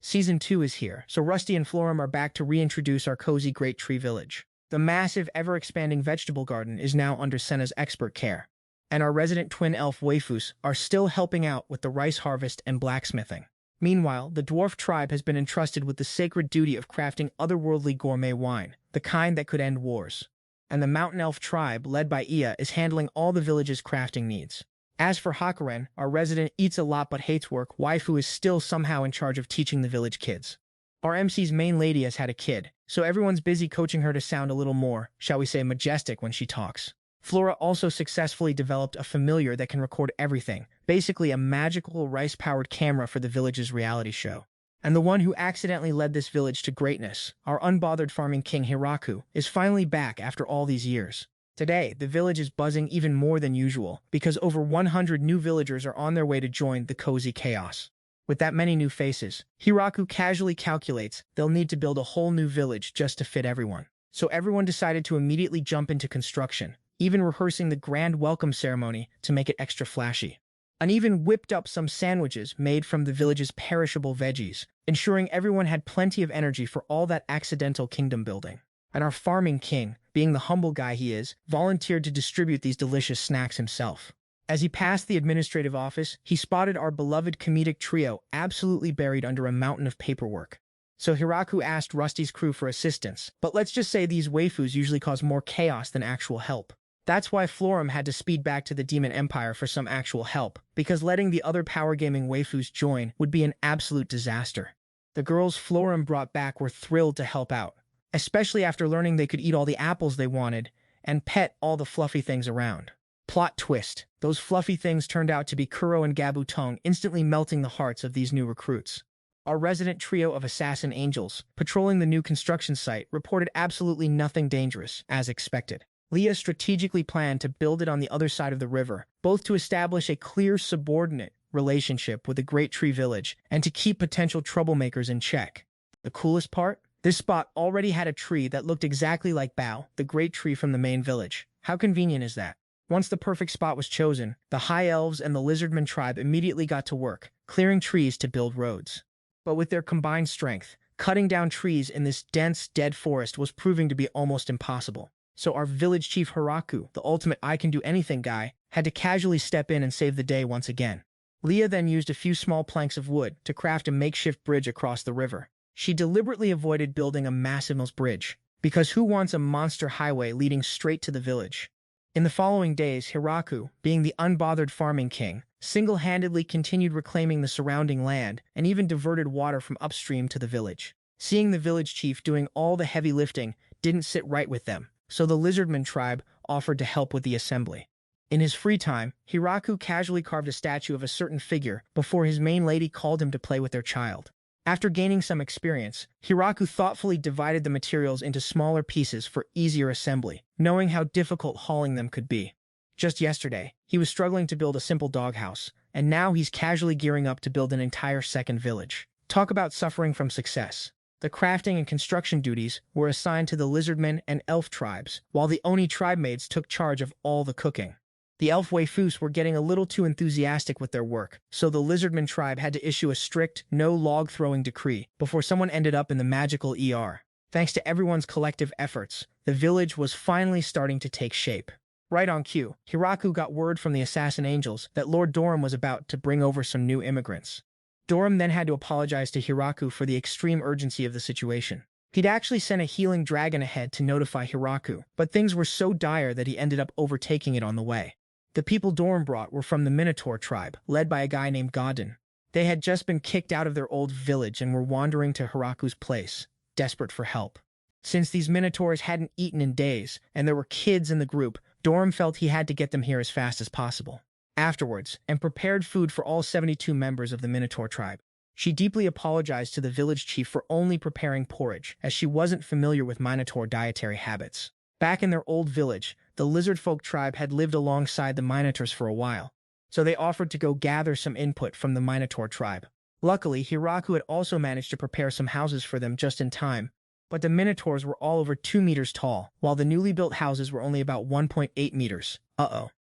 Season 2 is here, so Rusty and Florum are back to reintroduce our cozy Great Tree Village. The massive, ever-expanding vegetable garden is now under Senna's expert care, and our resident twin elf waifus are still helping out with the rice harvest and blacksmithing. Meanwhile, the dwarf tribe has been entrusted with the sacred duty of crafting otherworldly gourmet wine, the kind that could end wars. And the mountain elf tribe, led by Ia, is handling all the village's crafting needs. As for Hakuren, our resident eats a lot but hates work, waifu is still somehow in charge of teaching the village kids. Our MC's main lady has had a kid, so everyone's busy coaching her to sound a little more, shall we say, majestic when she talks. Flora also successfully developed a familiar that can record everything, basically a magical rice-powered camera for the village's reality show. And the one who accidentally led this village to greatness, our unbothered farming king Hiraku, is finally back after all these years. Today, the village is buzzing even more than usual because over 100 new villagers are on their way to join the cozy chaos. With that many new faces, Hiraku casually calculates they'll need to build a whole new village just to fit everyone. So everyone decided to immediately jump into construction, even rehearsing the grand welcome ceremony to make it extra flashy. And even whipped up some sandwiches made from the village's perishable veggies, ensuring everyone had plenty of energy for all that accidental kingdom building. And our farming king, being the humble guy he is, volunteered to distribute these delicious snacks himself. As he passed the administrative office, he spotted our beloved comedic trio absolutely buried under a mountain of paperwork. So Hiraku asked Rusty's crew for assistance, but let's just say these waifus usually cause more chaos than actual help. That's why Florum had to speed back to the Demon Empire for some actual help, because letting the other power gaming waifus join would be an absolute disaster. The girls Florum brought back were thrilled to help out, especially after learning they could eat all the apples they wanted and pet all the fluffy things around. Plot twist, those fluffy things turned out to be Kuro and Gabutong, instantly melting the hearts of these new recruits. Our resident trio of assassin angels, patrolling the new construction site, reported absolutely nothing dangerous, as expected. Leah strategically planned to build it on the other side of the river, both to establish a clear subordinate relationship with the Great Tree Village and to keep potential troublemakers in check. The coolest part? This spot already had a tree that looked exactly like Bao, the great tree from the main village. How convenient is that? Once the perfect spot was chosen, the High Elves and the Lizardman tribe immediately got to work, clearing trees to build roads. But with their combined strength, cutting down trees in this dense, dead forest was proving to be almost impossible. So our village chief Hiraku, the ultimate I-can-do-anything guy, had to casually step in and save the day once again. Leah then used a few small planks of wood to craft a makeshift bridge across the river. She deliberately avoided building a massive bridge, because who wants a monster highway leading straight to the village? In the following days, Hiraku, being the unbothered farming king, single-handedly continued reclaiming the surrounding land and even diverted water from upstream to the village. Seeing the village chief doing all the heavy lifting didn't sit right with them, so the Lizardman tribe offered to help with the assembly. In his free time, Hiraku casually carved a statue of a certain figure before his main lady called him to play with their child. After gaining some experience, Hiraku thoughtfully divided the materials into smaller pieces for easier assembly, knowing how difficult hauling them could be. Just yesterday, he was struggling to build a simple doghouse, and now he's casually gearing up to build an entire second village. Talk about suffering from success. The crafting and construction duties were assigned to the Lizardmen and Elf tribes, while the Oni tribe maids took charge of all the cooking. The elf waifus were getting a little too enthusiastic with their work, so the Lizardman tribe had to issue a strict no-log-throwing decree before someone ended up in the magical ER. Thanks to everyone's collective efforts, the village was finally starting to take shape. Right on cue, Hiraku got word from the assassin angels that Lord Doram was about to bring over some new immigrants. Doram then had to apologize to Hiraku for the extreme urgency of the situation. He'd actually sent a healing dragon ahead to notify Hiraku, but things were so dire that he ended up overtaking it on the way. The people Doram brought were from the Minotaur tribe, led by a guy named Godin. They had just been kicked out of their old village and were wandering to Hiraku's place, desperate for help. Since these Minotaurs hadn't eaten in days, and there were kids in the group, Doram felt he had to get them here as fast as possible. Afterwards, and prepared food for all 72 members of the Minotaur tribe. She deeply apologized to the village chief for only preparing porridge, as she wasn't familiar with Minotaur dietary habits. Back in their old village, the Lizardfolk tribe had lived alongside the Minotaurs for a while, so they offered to go gather some input from the Minotaur tribe. Luckily, Hiraku had also managed to prepare some houses for them just in time, but the Minotaurs were all over 2 meters tall, while the newly built houses were only about 1.8 meters.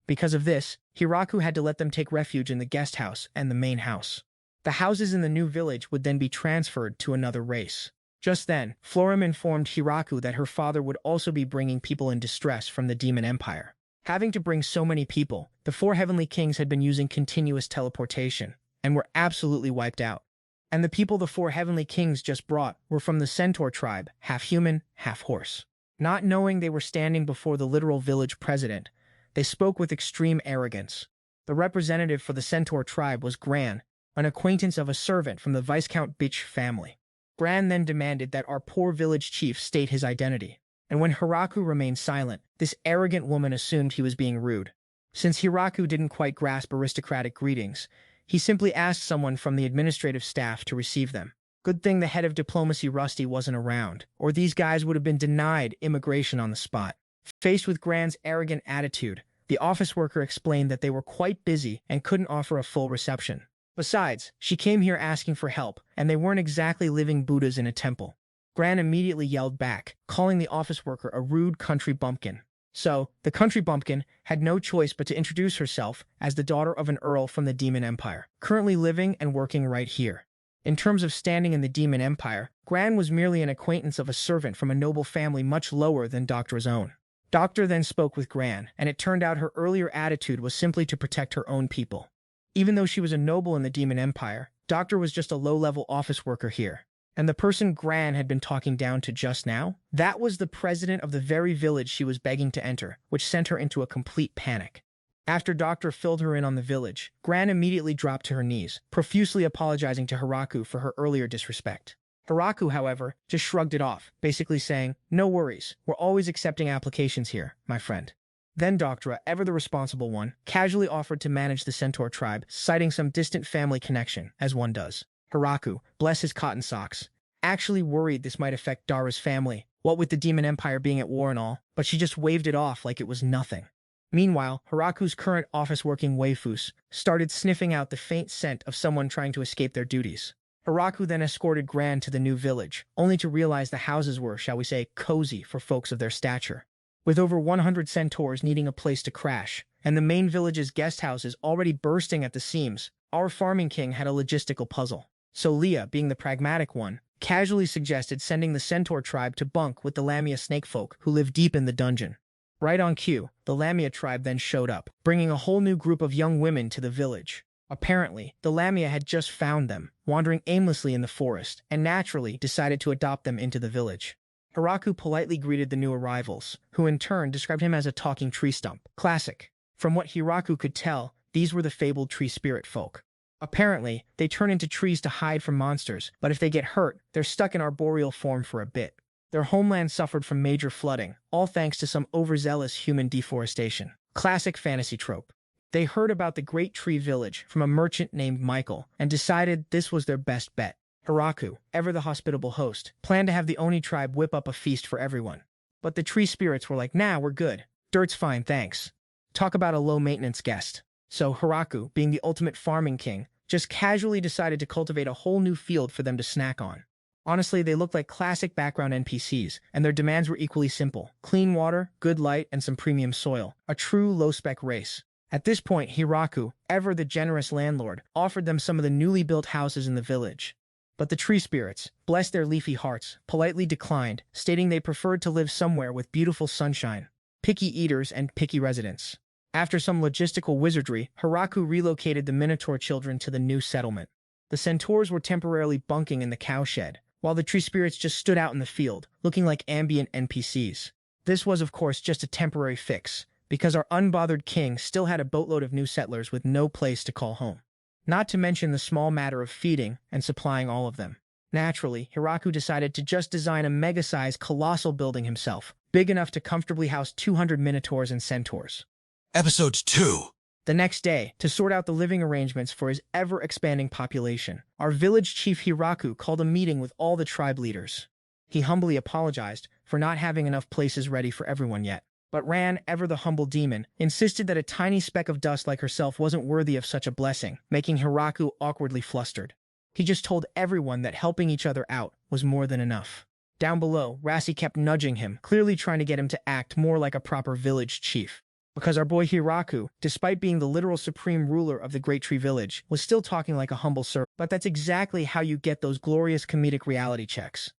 Because of this, Hiraku had to let them take refuge in the guest house and the main house. The houses in the new village would then be transferred to another race. Just then, Florim informed Hiraku that her father would also be bringing people in distress from the Demon Empire. Having to bring so many people, the four heavenly kings had been using continuous teleportation, and were absolutely wiped out. And the people the four heavenly kings just brought were from the centaur tribe, half human, half horse. Not knowing they were standing before the literal village president, they spoke with extreme arrogance. The representative for the centaur tribe was Gran, an acquaintance of a servant from the Viscount Bitch family. Gran then demanded that our poor village chief state his identity, and when Hiraku remained silent, this arrogant woman assumed he was being rude. Since Hiraku didn't quite grasp aristocratic greetings, he simply asked someone from the administrative staff to receive them. Good thing the head of diplomacy Rusty wasn't around, or these guys would have been denied immigration on the spot. Faced with Gran's arrogant attitude, the office worker explained that they were quite busy and couldn't offer a full reception. Besides, she came here asking for help, and they weren't exactly living Buddhas in a temple. Gran immediately yelled back, calling the office worker a rude country bumpkin. So, the country bumpkin had no choice but to introduce herself as the daughter of an earl from the Demon Empire, currently living and working right here. In terms of standing in the Demon Empire, Gran was merely an acquaintance of a servant from a noble family much lower than Doctor's own. Doctor then spoke with Gran, and it turned out her earlier attitude was simply to protect her own people. Even though she was a noble in the Demon Empire, Doctor was just a low-level office worker here. And the person Gran had been talking down to just now? That was the president of the very village she was begging to enter, which sent her into a complete panic. After Doctor filled her in on the village, Gran immediately dropped to her knees, profusely apologizing to Hiraku for her earlier disrespect. Hiraku, however, just shrugged it off, basically saying, "No worries, we're always accepting applications here, my friend." Then Doctora, ever the responsible one, casually offered to manage the centaur tribe, citing some distant family connection, as one does. Hiraku, bless his cotton socks, actually worried this might affect Dara's family, what with the Demon Empire being at war and all, but she just waved it off like it was nothing. Meanwhile, Hiraku's current office-working waifus started sniffing out the faint scent of someone trying to escape their duties. Hiraku then escorted Gran to the new village, only to realize the houses were, shall we say, cozy for folks of their stature. With over 100 centaurs needing a place to crash, and the main village's guest houses already bursting at the seams, our farming king had a logistical puzzle. So Leah, being the pragmatic one, casually suggested sending the centaur tribe to bunk with the Lamia snakefolk who live deep in the dungeon. Right on cue, the Lamia tribe then showed up, bringing a whole new group of young women to the village. Apparently, the Lamia had just found them, wandering aimlessly in the forest, and naturally decided to adopt them into the village. Hiraku politely greeted the new arrivals, who in turn described him as a talking tree stump. Classic. From what Hiraku could tell, these were the fabled tree spirit folk. Apparently, they turn into trees to hide from monsters, but if they get hurt, they're stuck in arboreal form for a bit. Their homeland suffered from major flooding, all thanks to some overzealous human deforestation. Classic fantasy trope. They heard about the Great Tree Village from a merchant named Michael, and decided this was their best bet. Hiraku, ever the hospitable host, planned to have the Oni tribe whip up a feast for everyone. But the tree spirits were like, "Nah, we're good. Dirt's fine, thanks." Talk about a low-maintenance guest. So Hiraku, being the ultimate farming king, just casually decided to cultivate a whole new field for them to snack on. Honestly, they looked like classic background NPCs, and their demands were equally simple. Clean water, good light, and some premium soil. A true low-spec race. At this point, Hiraku, ever the generous landlord, offered them some of the newly built houses in the village. But the tree spirits, bless their leafy hearts, politely declined, stating they preferred to live somewhere with beautiful sunshine, picky eaters, and picky residents. After some logistical wizardry, Hiraku relocated the Minotaur children to the new settlement. The centaurs were temporarily bunking in the cowshed, while the tree spirits just stood out in the field, looking like ambient NPCs. This was, of course, just a temporary fix, because our unbothered king still had a boatload of new settlers with no place to call home. Not to mention the small matter of feeding and supplying all of them. Naturally, Hiraku decided to just design a mega-sized colossal building himself, big enough to comfortably house 200 minotaurs and centaurs. Episode 2. The next day, to sort out the living arrangements for his ever-expanding population, our village chief Hiraku called a meeting with all the tribe leaders. He humbly apologized for not having enough places ready for everyone yet. But Ran, ever the humble demon, insisted that a tiny speck of dust like herself wasn't worthy of such a blessing, making Hiraku awkwardly flustered. He just told everyone that helping each other out was more than enough. Down below, Rassi kept nudging him, clearly trying to get him to act more like a proper village chief. Because our boy Hiraku, despite being the literal supreme ruler of the Great Tree Village, was still talking like a humble servant. But that's exactly how you get those glorious comedic reality checks.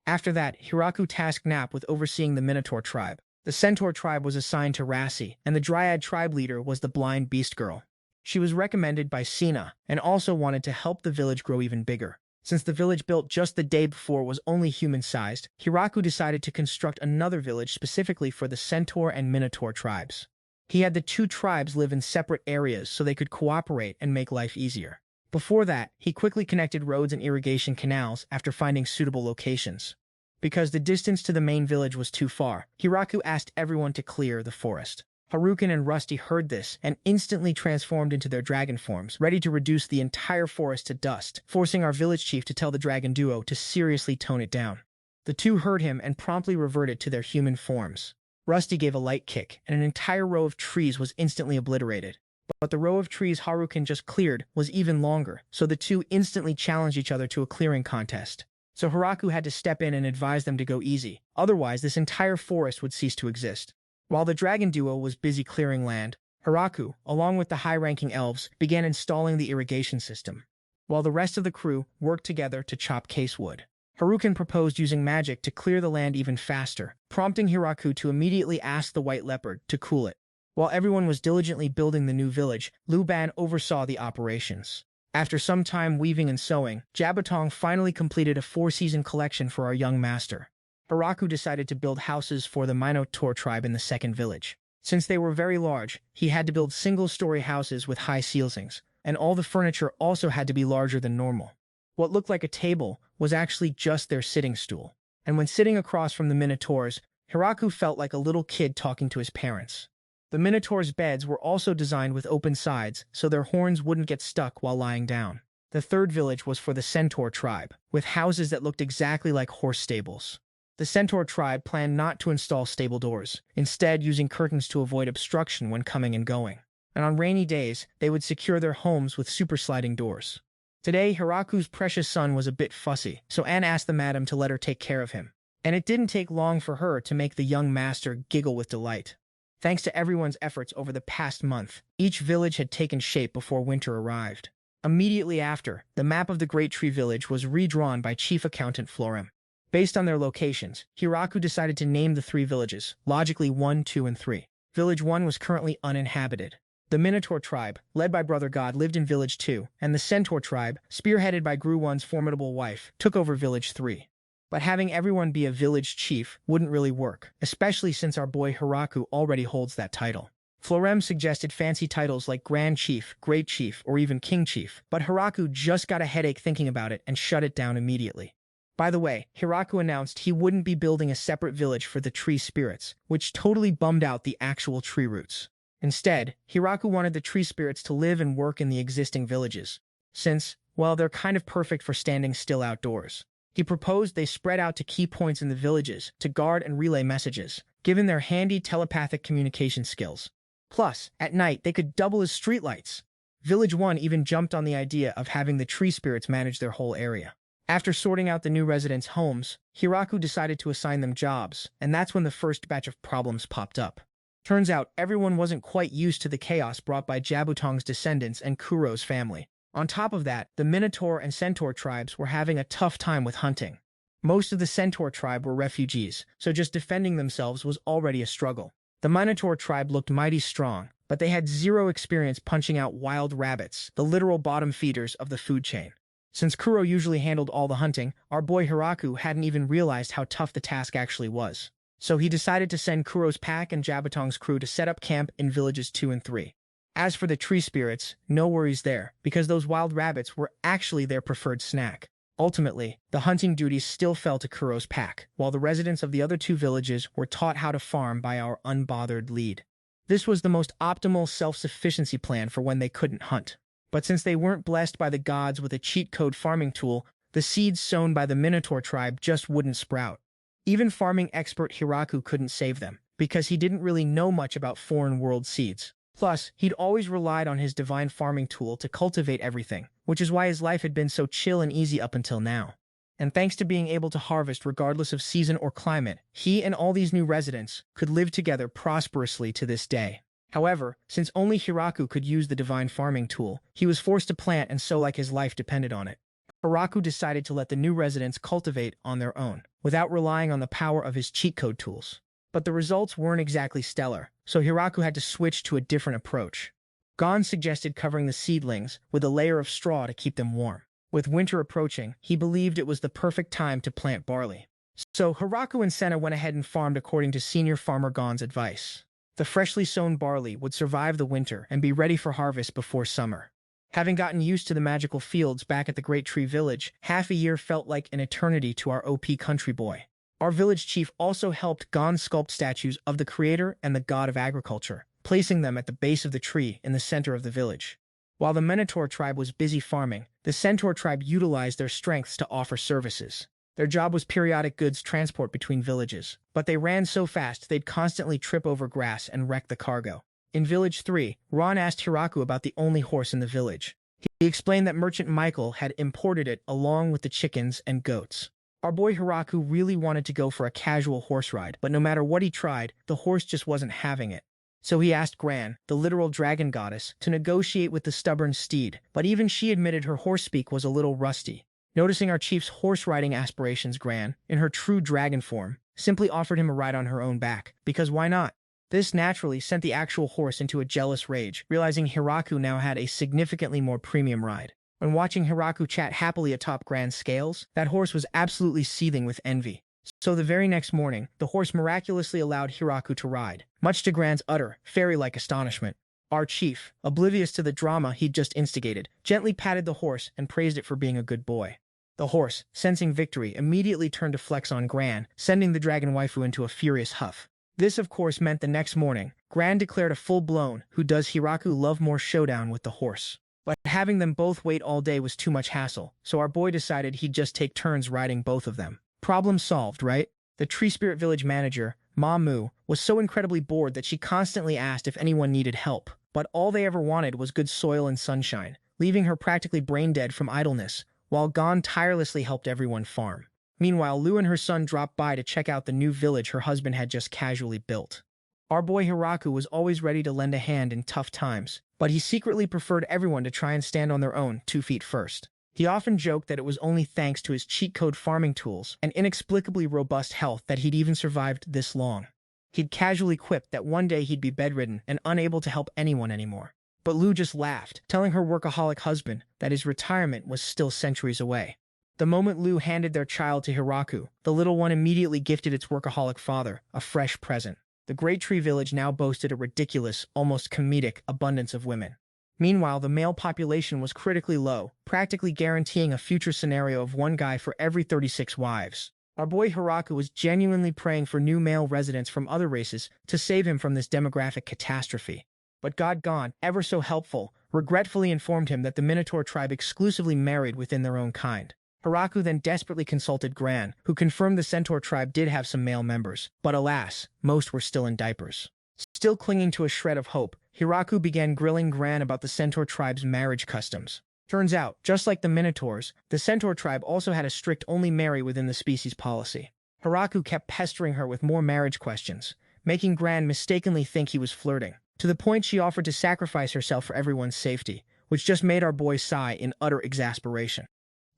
After that, Hiraku tasked Nap with overseeing the Minotaur tribe. The Centaur tribe was assigned to Rassi, and the Dryad tribe leader was the blind beast girl. She was recommended by Sina, and also wanted to help the village grow even bigger. Since the village built just the day before was only human-sized, Hiraku decided to construct another village specifically for the Centaur and Minotaur tribes. He had the two tribes live in separate areas so they could cooperate and make life easier. Before that, he quickly connected roads and irrigation canals after finding suitable locations. Because the distance to the main village was too far, Hiraku asked everyone to clear the forest. Harukin and Rusty heard this and instantly transformed into their dragon forms, ready to reduce the entire forest to dust, forcing our village chief to tell the dragon duo to seriously tone it down. The two heard him and promptly reverted to their human forms. Rusty gave a light kick, and an entire row of trees was instantly obliterated. But the row of trees Harukin just cleared was even longer, so the two instantly challenged each other to a clearing contest. So Hiraku had to step in and advise them to go easy, otherwise this entire forest would cease to exist. While the dragon duo was busy clearing land, Hiraku, along with the high-ranking elves, began installing the irrigation system, while the rest of the crew worked together to chop case wood. Harukin proposed using magic to clear the land even faster, prompting Hiraku to immediately ask the White Leopard to cool it. While everyone was diligently building the new village, Liu Ban oversaw the operations. After some time weaving and sewing, Jabutong finally completed a 4-season collection for our young master. Hiraku decided to build houses for the Minotaur tribe in the second village. Since they were very large, he had to build single-story houses with high ceilings, and all the furniture also had to be larger than normal. What looked like a table was actually just their sitting stool. And when sitting across from the Minotaurs, Hiraku felt like a little kid talking to his parents. The Minotaurs' beds were also designed with open sides, so their horns wouldn't get stuck while lying down. The third village was for the Centaur tribe, with houses that looked exactly like horse stables. The Centaur tribe planned not to install stable doors, instead using curtains to avoid obstruction when coming and going. And on rainy days, they would secure their homes with super-sliding doors. Today, Hiraku's precious son was a bit fussy, so Anne asked the madam to let her take care of him. And it didn't take long for her to make the young master giggle with delight. Thanks to everyone's efforts over the past month, each village had taken shape before winter arrived. Immediately after, the map of the Great Tree Village was redrawn by Chief Accountant Florem. Based on their locations, Hiraku decided to name the 3 villages, logically 1, 2, and 3. Village 1 was currently uninhabited. The Minotaur tribe, led by Brother God, lived in Village 2, and the Centaur tribe, spearheaded by Gru 1's formidable wife, took over Village 3. But having everyone be a village chief wouldn't really work, especially since our boy Hiraku already holds that title. Florem suggested fancy titles like Grand Chief, Great Chief, or even King Chief, but Hiraku just got a headache thinking about it and shut it down immediately. By the way, Hiraku announced he wouldn't be building a separate village for the tree spirits, which totally bummed out the actual tree roots. Instead, Hiraku wanted the tree spirits to live and work in the existing villages, since, well, they're kind of perfect for standing still outdoors. He proposed they spread out to key points in the villages to guard and relay messages, given their handy telepathic communication skills. Plus, at night, they could double as streetlights. Village 1 even jumped on the idea of having the tree spirits manage their whole area. After sorting out the new residents' homes, Hiraku decided to assign them jobs, and that's when the first batch of problems popped up. Turns out everyone wasn't quite used to the chaos brought by Jabutong's descendants and Kuro's family. On top of that, the Minotaur and Centaur tribes were having a tough time with hunting. Most of the Centaur tribe were refugees, so just defending themselves was already a struggle. The Minotaur tribe looked mighty strong, but they had zero experience punching out wild rabbits, the literal bottom feeders of the food chain. Since Kuro usually handled all the hunting, our boy Hiraku hadn't even realized how tough the task actually was. So he decided to send Kuro's pack and Jabutong's crew to set up camp in villages 2 and 3. As for the tree spirits, no worries there, because those wild rabbits were actually their preferred snack. Ultimately, the hunting duties still fell to Kuro's pack, while the residents of the other 2 villages were taught how to farm by our unbothered lead. This was the most optimal self-sufficiency plan for when they couldn't hunt. But since they weren't blessed by the gods with a cheat code farming tool, the seeds sown by the Minotaur tribe just wouldn't sprout. Even farming expert Hiraku couldn't save them, because he didn't really know much about foreign world seeds. Plus, he'd always relied on his divine farming tool to cultivate everything, which is why his life had been so chill and easy up until now. And thanks to being able to harvest regardless of season or climate, he and all these new residents could live together prosperously to this day. However, since only Hiraku could use the divine farming tool, he was forced to plant and sow like his life depended on it. Hiraku decided to let the new residents cultivate on their own, without relying on the power of his cheat code tools. But the results weren't exactly stellar, so Hiraku had to switch to a different approach. Gon suggested covering the seedlings with a layer of straw to keep them warm. With winter approaching, he believed it was the perfect time to plant barley. So Hiraku and Senna went ahead and farmed according to senior farmer Gon's advice. The freshly sown barley would survive the winter and be ready for harvest before summer. Having gotten used to the magical fields back at the Great Tree Village, half a year felt like an eternity to our OP country boy. Our village chief also helped Gon sculpt statues of the creator and the god of agriculture, placing them at the base of the tree in the center of the village. While the Minotaur tribe was busy farming, the Centaur tribe utilized their strengths to offer services. Their job was periodic goods transport between villages, but they ran so fast they'd constantly trip over grass and wreck the cargo. In Village 3, Ron asked Hiraku about the only horse in the village. He explained that merchant Michael had imported it along with the chickens and goats. Our boy Hiraku really wanted to go for a casual horse ride, but no matter what he tried, the horse just wasn't having it. So he asked Gran, the literal dragon goddess, to negotiate with the stubborn steed, but even she admitted her horse speak was a little rusty. Noticing our chief's horse-riding aspirations, Gran, in her true dragon form, simply offered him a ride on her own back, because why not? This naturally sent the actual horse into a jealous rage, realizing Hiraku now had a significantly more premium ride. When watching Hiraku chat happily atop Gran's scales, that horse was absolutely seething with envy. So the very next morning, the horse miraculously allowed Hiraku to ride, much to Gran's utter, fairy-like astonishment. Our chief, oblivious to the drama he'd just instigated, gently patted the horse and praised it for being a good boy. The horse, sensing victory, immediately turned to flex on Gran, sending the dragon waifu into a furious huff. This, of course, meant the next morning, Gran declared a full-blown "Who does Hiraku love more" showdown with the horse. But having them both wait all day was too much hassle, so our boy decided he'd just take turns riding both of them. Problem solved, right? The Tree Spirit Village manager, Mamu, was so incredibly bored that she constantly asked if anyone needed help, but all they ever wanted was good soil and sunshine, leaving her practically brain-dead from idleness, while Gon tirelessly helped everyone farm. Meanwhile, Lu and her son dropped by to check out the new village her husband had just casually built. Our boy Hiraku was always ready to lend a hand in tough times, but he secretly preferred everyone to try and stand on their own 2 feet first. He often joked that it was only thanks to his cheat code farming tools and inexplicably robust health that he'd even survived this long. He'd casually quipped that one day he'd be bedridden and unable to help anyone anymore. But Lu just laughed, telling her workaholic husband that his retirement was still centuries away. The moment Lu handed their child to Hiraku, the little one immediately gifted its workaholic father a fresh present. The Great Tree Village now boasted a ridiculous, almost comedic, abundance of women. Meanwhile, the male population was critically low, practically guaranteeing a future scenario of one guy for every 36 wives. Our boy Hiraku was genuinely praying for new male residents from other races to save him from this demographic catastrophe. But God Gon, ever so helpful, regretfully informed him that the Minotaur tribe exclusively married within their own kind. Hiraku then desperately consulted Gran, who confirmed the Centaur tribe did have some male members, but alas, most were still in diapers. Still clinging to a shred of hope, Hiraku began grilling Gran about the Centaur tribe's marriage customs. Turns out, just like the Minotaurs, the Centaur tribe also had a strict only marry within the species policy. Hiraku kept pestering her with more marriage questions, making Gran mistakenly think he was flirting, to the point she offered to sacrifice herself for everyone's safety, which just made our boy sigh in utter exasperation.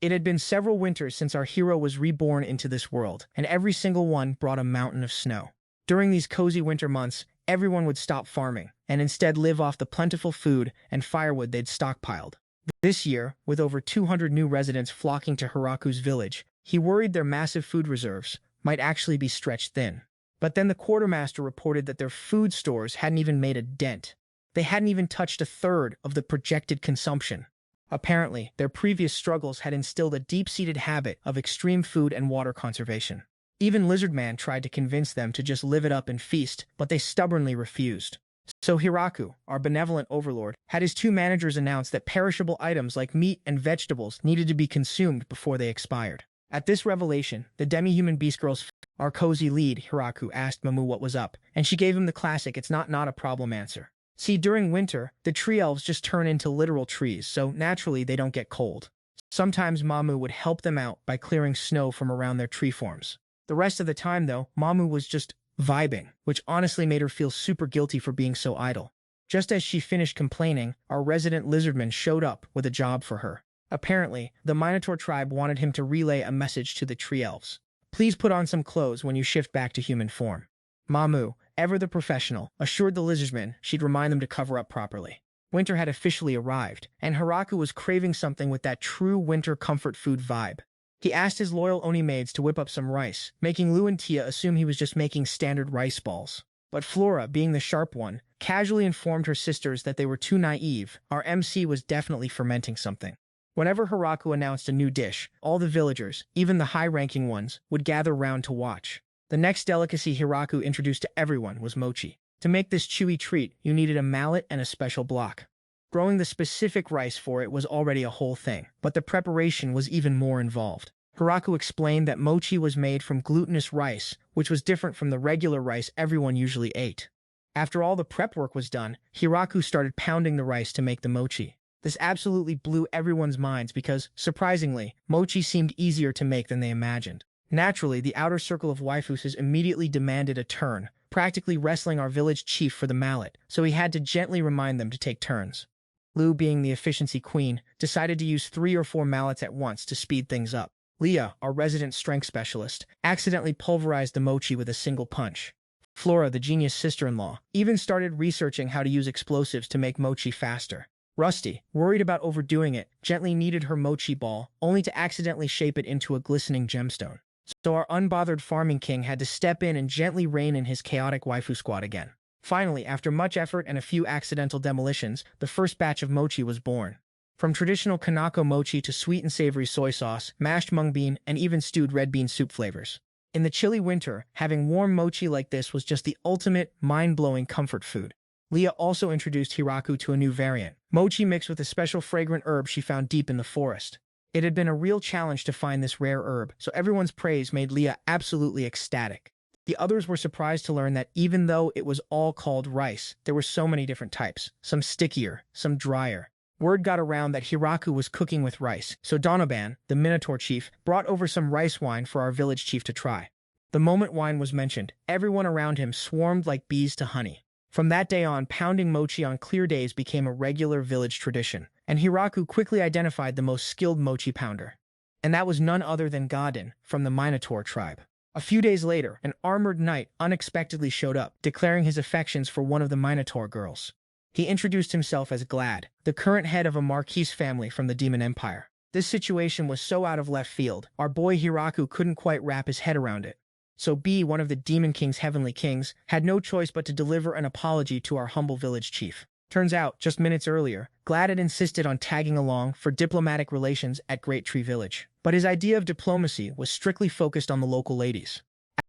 It had been several winters since our hero was reborn into this world, and every single one brought a mountain of snow. During these cozy winter months, everyone would stop farming, and instead live off the plentiful food and firewood they'd stockpiled. This year, with over 200 new residents flocking to Hiraku's village, he worried their massive food reserves might actually be stretched thin. But then the quartermaster reported that their food stores hadn't even made a dent. They hadn't even touched a third of the projected consumption. Apparently, their previous struggles had instilled a deep-seated habit of extreme food and water conservation. Even Lizardman tried to convince them to just live it up and feast, but they stubbornly refused. So Hiraku, our benevolent overlord, had his 2 managers announce that perishable items like meat and vegetables needed to be consumed before they expired. At this revelation, the demi-human beast girl's our cozy lead, Hiraku, asked Mamu what was up, and she gave him the classic "it's not a problem" answer. See, during winter, the tree elves just turn into literal trees, so naturally they don't get cold. Sometimes Mamu would help them out by clearing snow from around their tree forms. The rest of the time, though, Mamu was just vibing, which honestly made her feel super guilty for being so idle. Just as she finished complaining, our resident lizardman showed up with a job for her. Apparently, the Minotaur tribe wanted him to relay a message to the tree elves. Please put on some clothes when you shift back to human form. Mamu, ever the professional, assured the lizardman she'd remind them to cover up properly. Winter had officially arrived, and Hiraku was craving something with that true winter comfort food vibe. He asked his loyal Oni maids to whip up some rice, making Lu and Tia assume he was just making standard rice balls. But Flora, being the sharp one, casually informed her sisters that they were too naive. Our MC was definitely fermenting something. Whenever Hiraku announced a new dish, all the villagers, even the high-ranking ones, would gather round to watch. The next delicacy Hiraku introduced to everyone was mochi. To make this chewy treat, you needed a mallet and a special block. Growing the specific rice for it was already a whole thing, but the preparation was even more involved. Hiraku explained that mochi was made from glutinous rice, which was different from the regular rice everyone usually ate. After all the prep work was done, Hiraku started pounding the rice to make the mochi. This absolutely blew everyone's minds because, surprisingly, mochi seemed easier to make than they imagined. Naturally, the outer circle of waifus immediately demanded a turn, practically wrestling our village chief for the mallet, so he had to gently remind them to take turns. Lu, being the efficiency queen, decided to use 3 or 4 mallets at once to speed things up. Leah, our resident strength specialist, accidentally pulverized the mochi with a single punch. Flora, the genius sister-in-law, even started researching how to use explosives to make mochi faster. Rusty, worried about overdoing it, gently kneaded her mochi ball, only to accidentally shape it into a glistening gemstone. So our unbothered farming king had to step in and gently rein in his chaotic waifu squad again. Finally, after much effort and a few accidental demolitions, the first batch of mochi was born. From traditional Kanako mochi to sweet and savory soy sauce, mashed mung bean, and even stewed red bean soup flavors. In the chilly winter, having warm mochi like this was just the ultimate, mind-blowing comfort food. Leah also introduced Hiraku to a new variant, mochi mixed with a special fragrant herb she found deep in the forest. It had been a real challenge to find this rare herb, so everyone's praise made Leah absolutely ecstatic. The others were surprised to learn that even though it was all called rice, there were so many different types, some stickier, some drier. Word got around that Hiraku was cooking with rice, so Donoban, the Minotaur chief, brought over some rice wine for our village chief to try. The moment wine was mentioned, everyone around him swarmed like bees to honey. From that day on, pounding mochi on clear days became a regular village tradition, and Hiraku quickly identified the most skilled mochi pounder. And that was none other than Godin, from the Minotaur tribe. A few days later, an armored knight unexpectedly showed up, declaring his affections for one of the Minotaur girls. He introduced himself as Glad, the current head of a Marquise family from the Demon Empire. This situation was so out of left field, our boy Hiraku couldn't quite wrap his head around it. So B, one of the Demon King's heavenly kings, had no choice but to deliver an apology to our humble village chief. Turns out, just minutes earlier, Glad had insisted on tagging along for diplomatic relations at Great Tree Village. But his idea of diplomacy was strictly focused on the local ladies.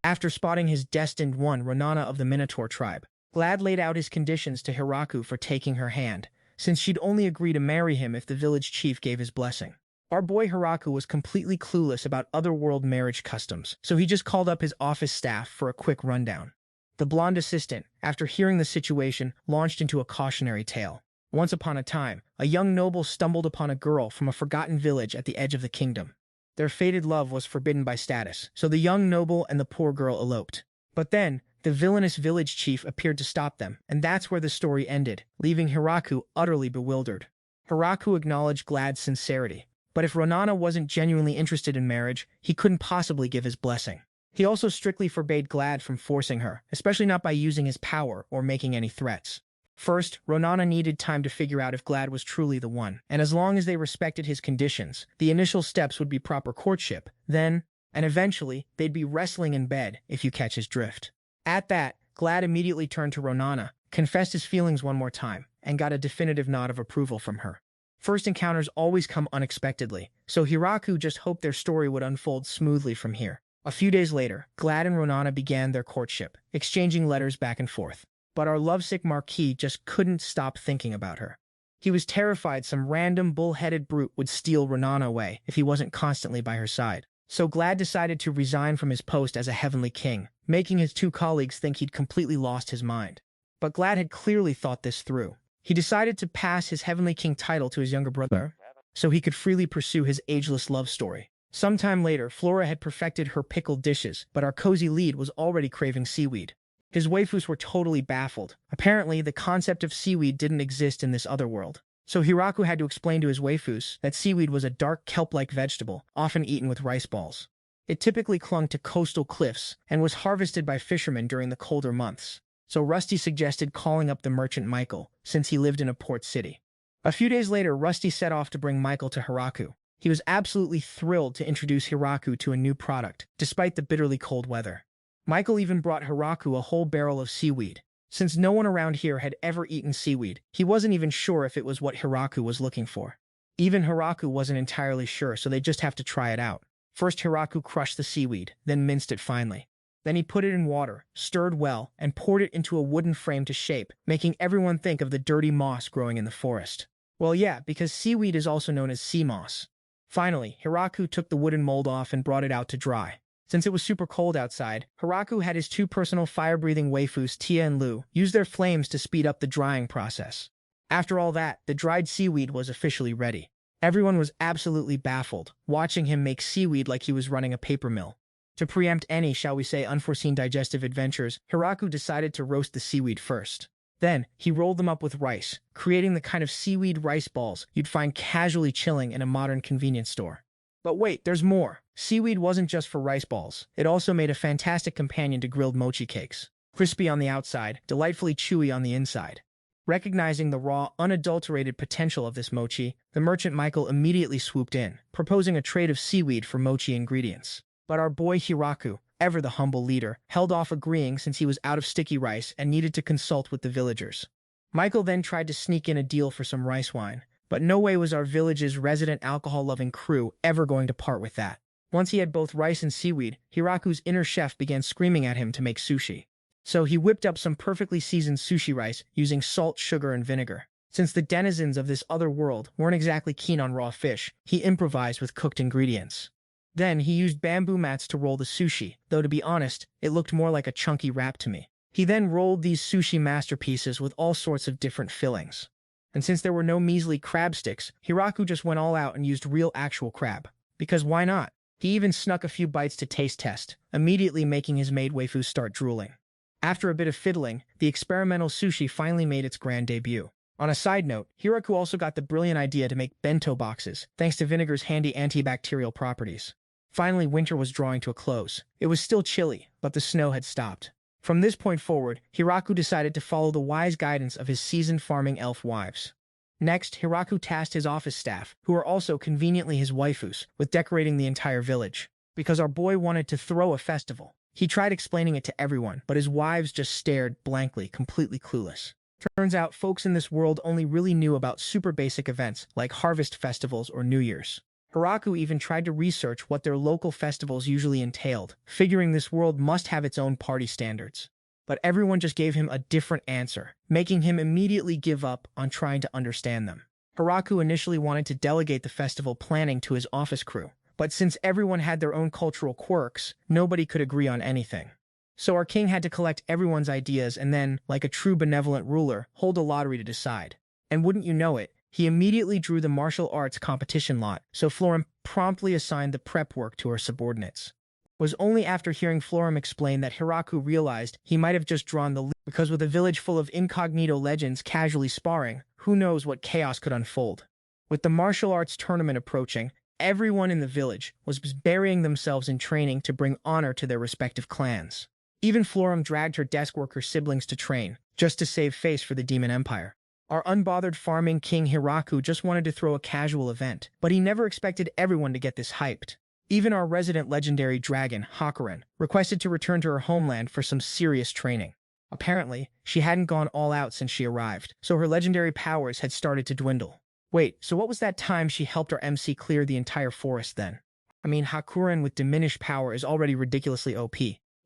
After spotting his destined one, Ronana of the Minotaur tribe, Glad laid out his conditions to Hiraku for taking her hand, since she'd only agree to marry him if the village chief gave his blessing. Our boy Hiraku was completely clueless about otherworld marriage customs, so he just called up his office staff for a quick rundown. The blonde assistant, after hearing the situation, launched into a cautionary tale. Once upon a time, a young noble stumbled upon a girl from a forgotten village at the edge of the kingdom. Their fated love was forbidden by status, so the young noble and the poor girl eloped. But then, the villainous village chief appeared to stop them, and that's where the story ended, leaving Hiraku utterly bewildered. Hiraku acknowledged Glad's sincerity, but if Ronana wasn't genuinely interested in marriage, he couldn't possibly give his blessing. He also strictly forbade Glad from forcing her, especially not by using his power or making any threats. First, Ronana needed time to figure out if Glad was truly the one, and as long as they respected his conditions, the initial steps would be proper courtship, then, and eventually, they'd be wrestling in bed, if you catch his drift. At that, Glad immediately turned to Ronana, confessed his feelings one more time, and got a definitive nod of approval from her. First encounters always come unexpectedly, so Hiraku just hoped their story would unfold smoothly from here. A few days later, Glad and Ronana began their courtship, exchanging letters back and forth. But our lovesick Marquis just couldn't stop thinking about her. He was terrified some random bull-headed brute would steal Ronana away if he wasn't constantly by her side. So Glad decided to resign from his post as a heavenly king, making his 2 colleagues think he'd completely lost his mind. But Glad had clearly thought this through. He decided to pass his heavenly king title to his younger brother, so he could freely pursue his ageless love story. Sometime later, Flora had perfected her pickled dishes, but our cozy lead was already craving seaweed. His waifus were totally baffled. Apparently, the concept of seaweed didn't exist in this other world. So Hiraku had to explain to his waifus that seaweed was a dark kelp-like vegetable, often eaten with rice balls. It typically clung to coastal cliffs and was harvested by fishermen during the colder months. So Rusty suggested calling up the merchant Michael, since he lived in a port city. A few days later, Rusty set off to bring Michael to Hiraku. He was absolutely thrilled to introduce Hiraku to a new product, despite the bitterly cold weather. Michael even brought Hiraku a whole barrel of seaweed. Since no one around here had ever eaten seaweed, he wasn't even sure if it was what Hiraku was looking for. Even Hiraku wasn't entirely sure, so they just have to try it out. First, Hiraku crushed the seaweed, then minced it finely. Then he put it in water, stirred well, and poured it into a wooden frame to shape, making everyone think of the dirty moss growing in the forest. Well, yeah, because seaweed is also known as sea moss. Finally, Hiraku took the wooden mold off and brought it out to dry. Since it was super cold outside, Hiraku had his two personal fire-breathing waifus, Tia and Lu, use their flames to speed up the drying process. After all that, the dried seaweed was officially ready. Everyone was absolutely baffled, watching him make seaweed like he was running a paper mill. To preempt any, shall we say, unforeseen digestive adventures, Hiraku decided to roast the seaweed first. Then, he rolled them up with rice, creating the kind of seaweed rice balls you'd find casually chilling in a modern convenience store. But wait, there's more. Seaweed wasn't just for rice balls. It also made a fantastic companion to grilled mochi cakes. Crispy on the outside, delightfully chewy on the inside. Recognizing the raw, unadulterated potential of this mochi, the merchant Michael immediately swooped in, proposing a trade of seaweed for mochi ingredients. But our boy Hiraku, ever the humble leader, held off agreeing since he was out of sticky rice and needed to consult with the villagers. Michael then tried to sneak in a deal for some rice wine, but no way was our village's resident alcohol-loving crew ever going to part with that. Once he had both rice and seaweed, Hiraku's inner chef began screaming at him to make sushi. So he whipped up some perfectly seasoned sushi rice using salt, sugar, and vinegar. Since the denizens of this other world weren't exactly keen on raw fish, he improvised with cooked ingredients. Then he used bamboo mats to roll the sushi, though to be honest, it looked more like a chunky wrap to me. He then rolled these sushi masterpieces with all sorts of different fillings. And since there were no measly crab sticks, Hiraku just went all out and used real actual crab. Because why not? He even snuck a few bites to taste test, immediately making his maid waifus start drooling. After a bit of fiddling, the experimental sushi finally made its grand debut. On a side note, Hiraku also got the brilliant idea to make bento boxes, thanks to vinegar's handy antibacterial properties. Finally, winter was drawing to a close. It was still chilly, but the snow had stopped. From this point forward, Hiraku decided to follow the wise guidance of his seasoned farming elf wives. Next, Hiraku tasked his office staff, who were also conveniently his waifus, with decorating the entire village. Because our boy wanted to throw a festival. He tried explaining it to everyone, but his wives just stared blankly, completely clueless. Turns out, folks in this world only really knew about super basic events like harvest festivals or New Year's. Hiraku even tried to research what their local festivals usually entailed, figuring this world must have its own party standards. But everyone just gave him a different answer, making him immediately give up on trying to understand them. Hiraku initially wanted to delegate the festival planning to his office crew, but since everyone had their own cultural quirks, nobody could agree on anything. So our king had to collect everyone's ideas and then, like a true benevolent ruler, hold a lottery to decide. And wouldn't you know it, he immediately drew the martial arts competition lot, so Florim promptly assigned the prep work to her subordinates. It was only after hearing Florim explain that Hiraku realized he might have just drawn the lead, because with a village full of incognito legends casually sparring, who knows what chaos could unfold. With the martial arts tournament approaching, everyone in the village was burying themselves in training to bring honor to their respective clans. Even Florim dragged her desk worker siblings to train, just to save face for the Demon Empire. Our unbothered farming king Hiraku just wanted to throw a casual event, but he never expected everyone to get this hyped. Even our resident legendary dragon, Hakuren, requested to return to her homeland for some serious training. Apparently, she hadn't gone all out since she arrived, so her legendary powers had started to dwindle. Wait, so what was that time she helped our MC clear the entire forest then? I mean, Hakuren with diminished power is already ridiculously OP.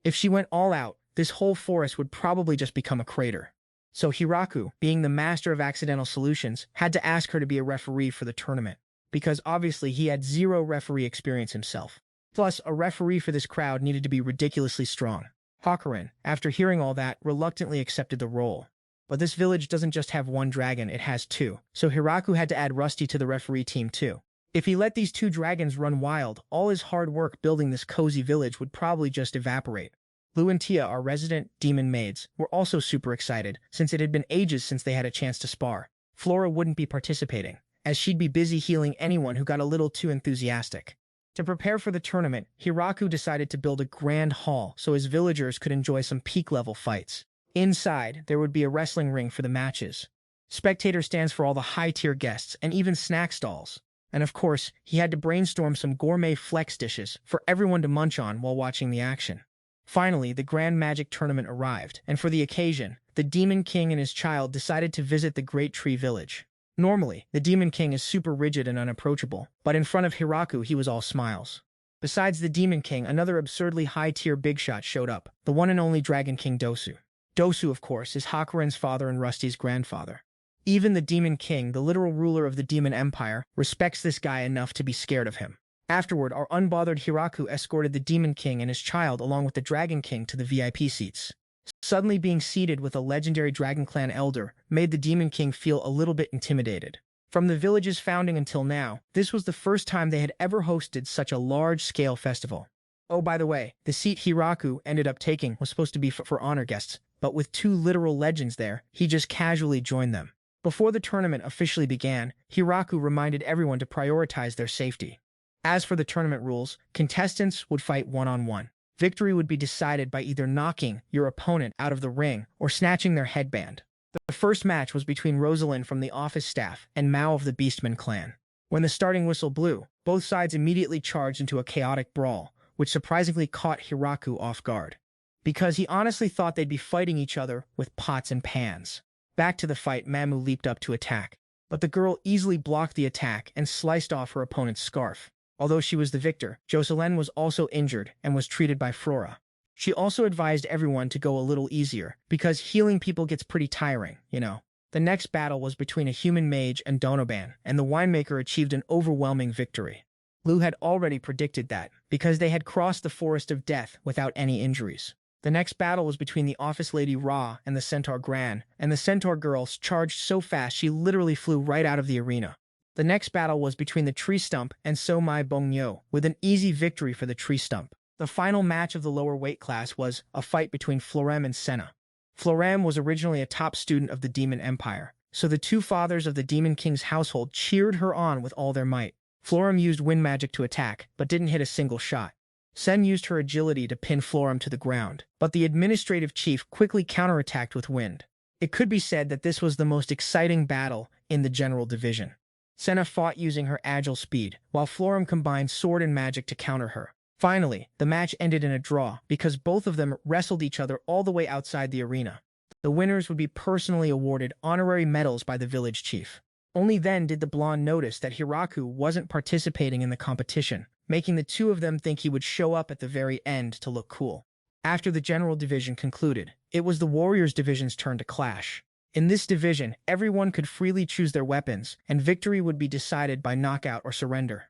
If she went all out, this whole forest would probably just become a crater. So Hiraku, being the master of accidental solutions, had to ask her to be a referee for the tournament, because obviously he had zero referee experience himself. Plus, a referee for this crowd needed to be ridiculously strong. Hakuren, after hearing all that, reluctantly accepted the role. But this village doesn't just have one dragon, it has two, so Hiraku had to add Rusty to the referee team too. If he let these two dragons run wild, all his hard work building this cozy village would probably just evaporate. Lu and Tia, our resident demon maids, were also super excited since it had been ages since they had a chance to spar. Flora wouldn't be participating, as she'd be busy healing anyone who got a little too enthusiastic. To prepare for the tournament, Hiraku decided to build a grand hall so his villagers could enjoy some peak-level fights. Inside, there would be a wrestling ring for the matches, spectator stands for all the high-tier guests, and even snack stalls. And of course, he had to brainstorm some gourmet flex dishes for everyone to munch on while watching the action. Finally, the Grand Magic Tournament arrived, and for the occasion, the Demon King and his child decided to visit the Great Tree Village. Normally, the Demon King is super rigid and unapproachable, but in front of Hiraku he was all smiles. Besides the Demon King, another absurdly high-tier big shot showed up, the one and only Dragon King Dosu. Dosu, of course, is Hakuren's father and Rusty's grandfather. Even the Demon King, the literal ruler of the Demon Empire, respects this guy enough to be scared of him. Afterward, our unbothered Hiraku escorted the Demon King and his child along with the Dragon King to the VIP seats. Suddenly being seated with a legendary Dragon Clan elder made the Demon King feel a little bit intimidated. From the village's founding until now, this was the first time they had ever hosted such a large-scale festival. Oh, by the way, the seat Hiraku ended up taking was supposed to be for honor guests, but with two literal legends there, he just casually joined them. Before the tournament officially began, Hiraku reminded everyone to prioritize their safety. As for the tournament rules, contestants would fight one-on-one. Victory would be decided by either knocking your opponent out of the ring or snatching their headband. The first match was between Rosalind from the office staff and Mao of the Beastman clan. When the starting whistle blew, both sides immediately charged into a chaotic brawl, which surprisingly caught Hiraku off guard, because he honestly thought they'd be fighting each other with pots and pans. Back to the fight, Mamu leaped up to attack, but the girl easily blocked the attack and sliced off her opponent's scarf. Although she was the victor, Jocelyn was also injured and was treated by Flora. She also advised everyone to go a little easier, because healing people gets pretty tiring, you know. The next battle was between a human mage and Donoban, and the winemaker achieved an overwhelming victory. Lu had already predicted that, because they had crossed the forest of death without any injuries. The next battle was between the office lady Ra and the centaur Gran, and the centaur girl charged so fast she literally flew right out of the arena. The next battle was between the tree stump and So Mai Bongyo, with an easy victory for the tree stump. The final match of the lower weight class was a fight between Florem and Senna. Florem was originally a top student of the Demon Empire, so the two fathers of the Demon King's household cheered her on with all their might. Florem used wind magic to attack, but didn't hit a single shot. Sen used her agility to pin Florem to the ground, but the administrative chief quickly counterattacked with wind. It could be said that this was the most exciting battle in the general division. Senna fought using her agile speed, while Florem combined sword and magic to counter her. Finally, the match ended in a draw because both of them wrestled each other all the way outside the arena. The winners would be personally awarded honorary medals by the village chief. Only then did the blonde notice that Hiraku wasn't participating in the competition, making the two of them think he would show up at the very end to look cool. After the general division concluded, it was the Warriors division's turn to clash. In this division, everyone could freely choose their weapons, and victory would be decided by knockout or surrender.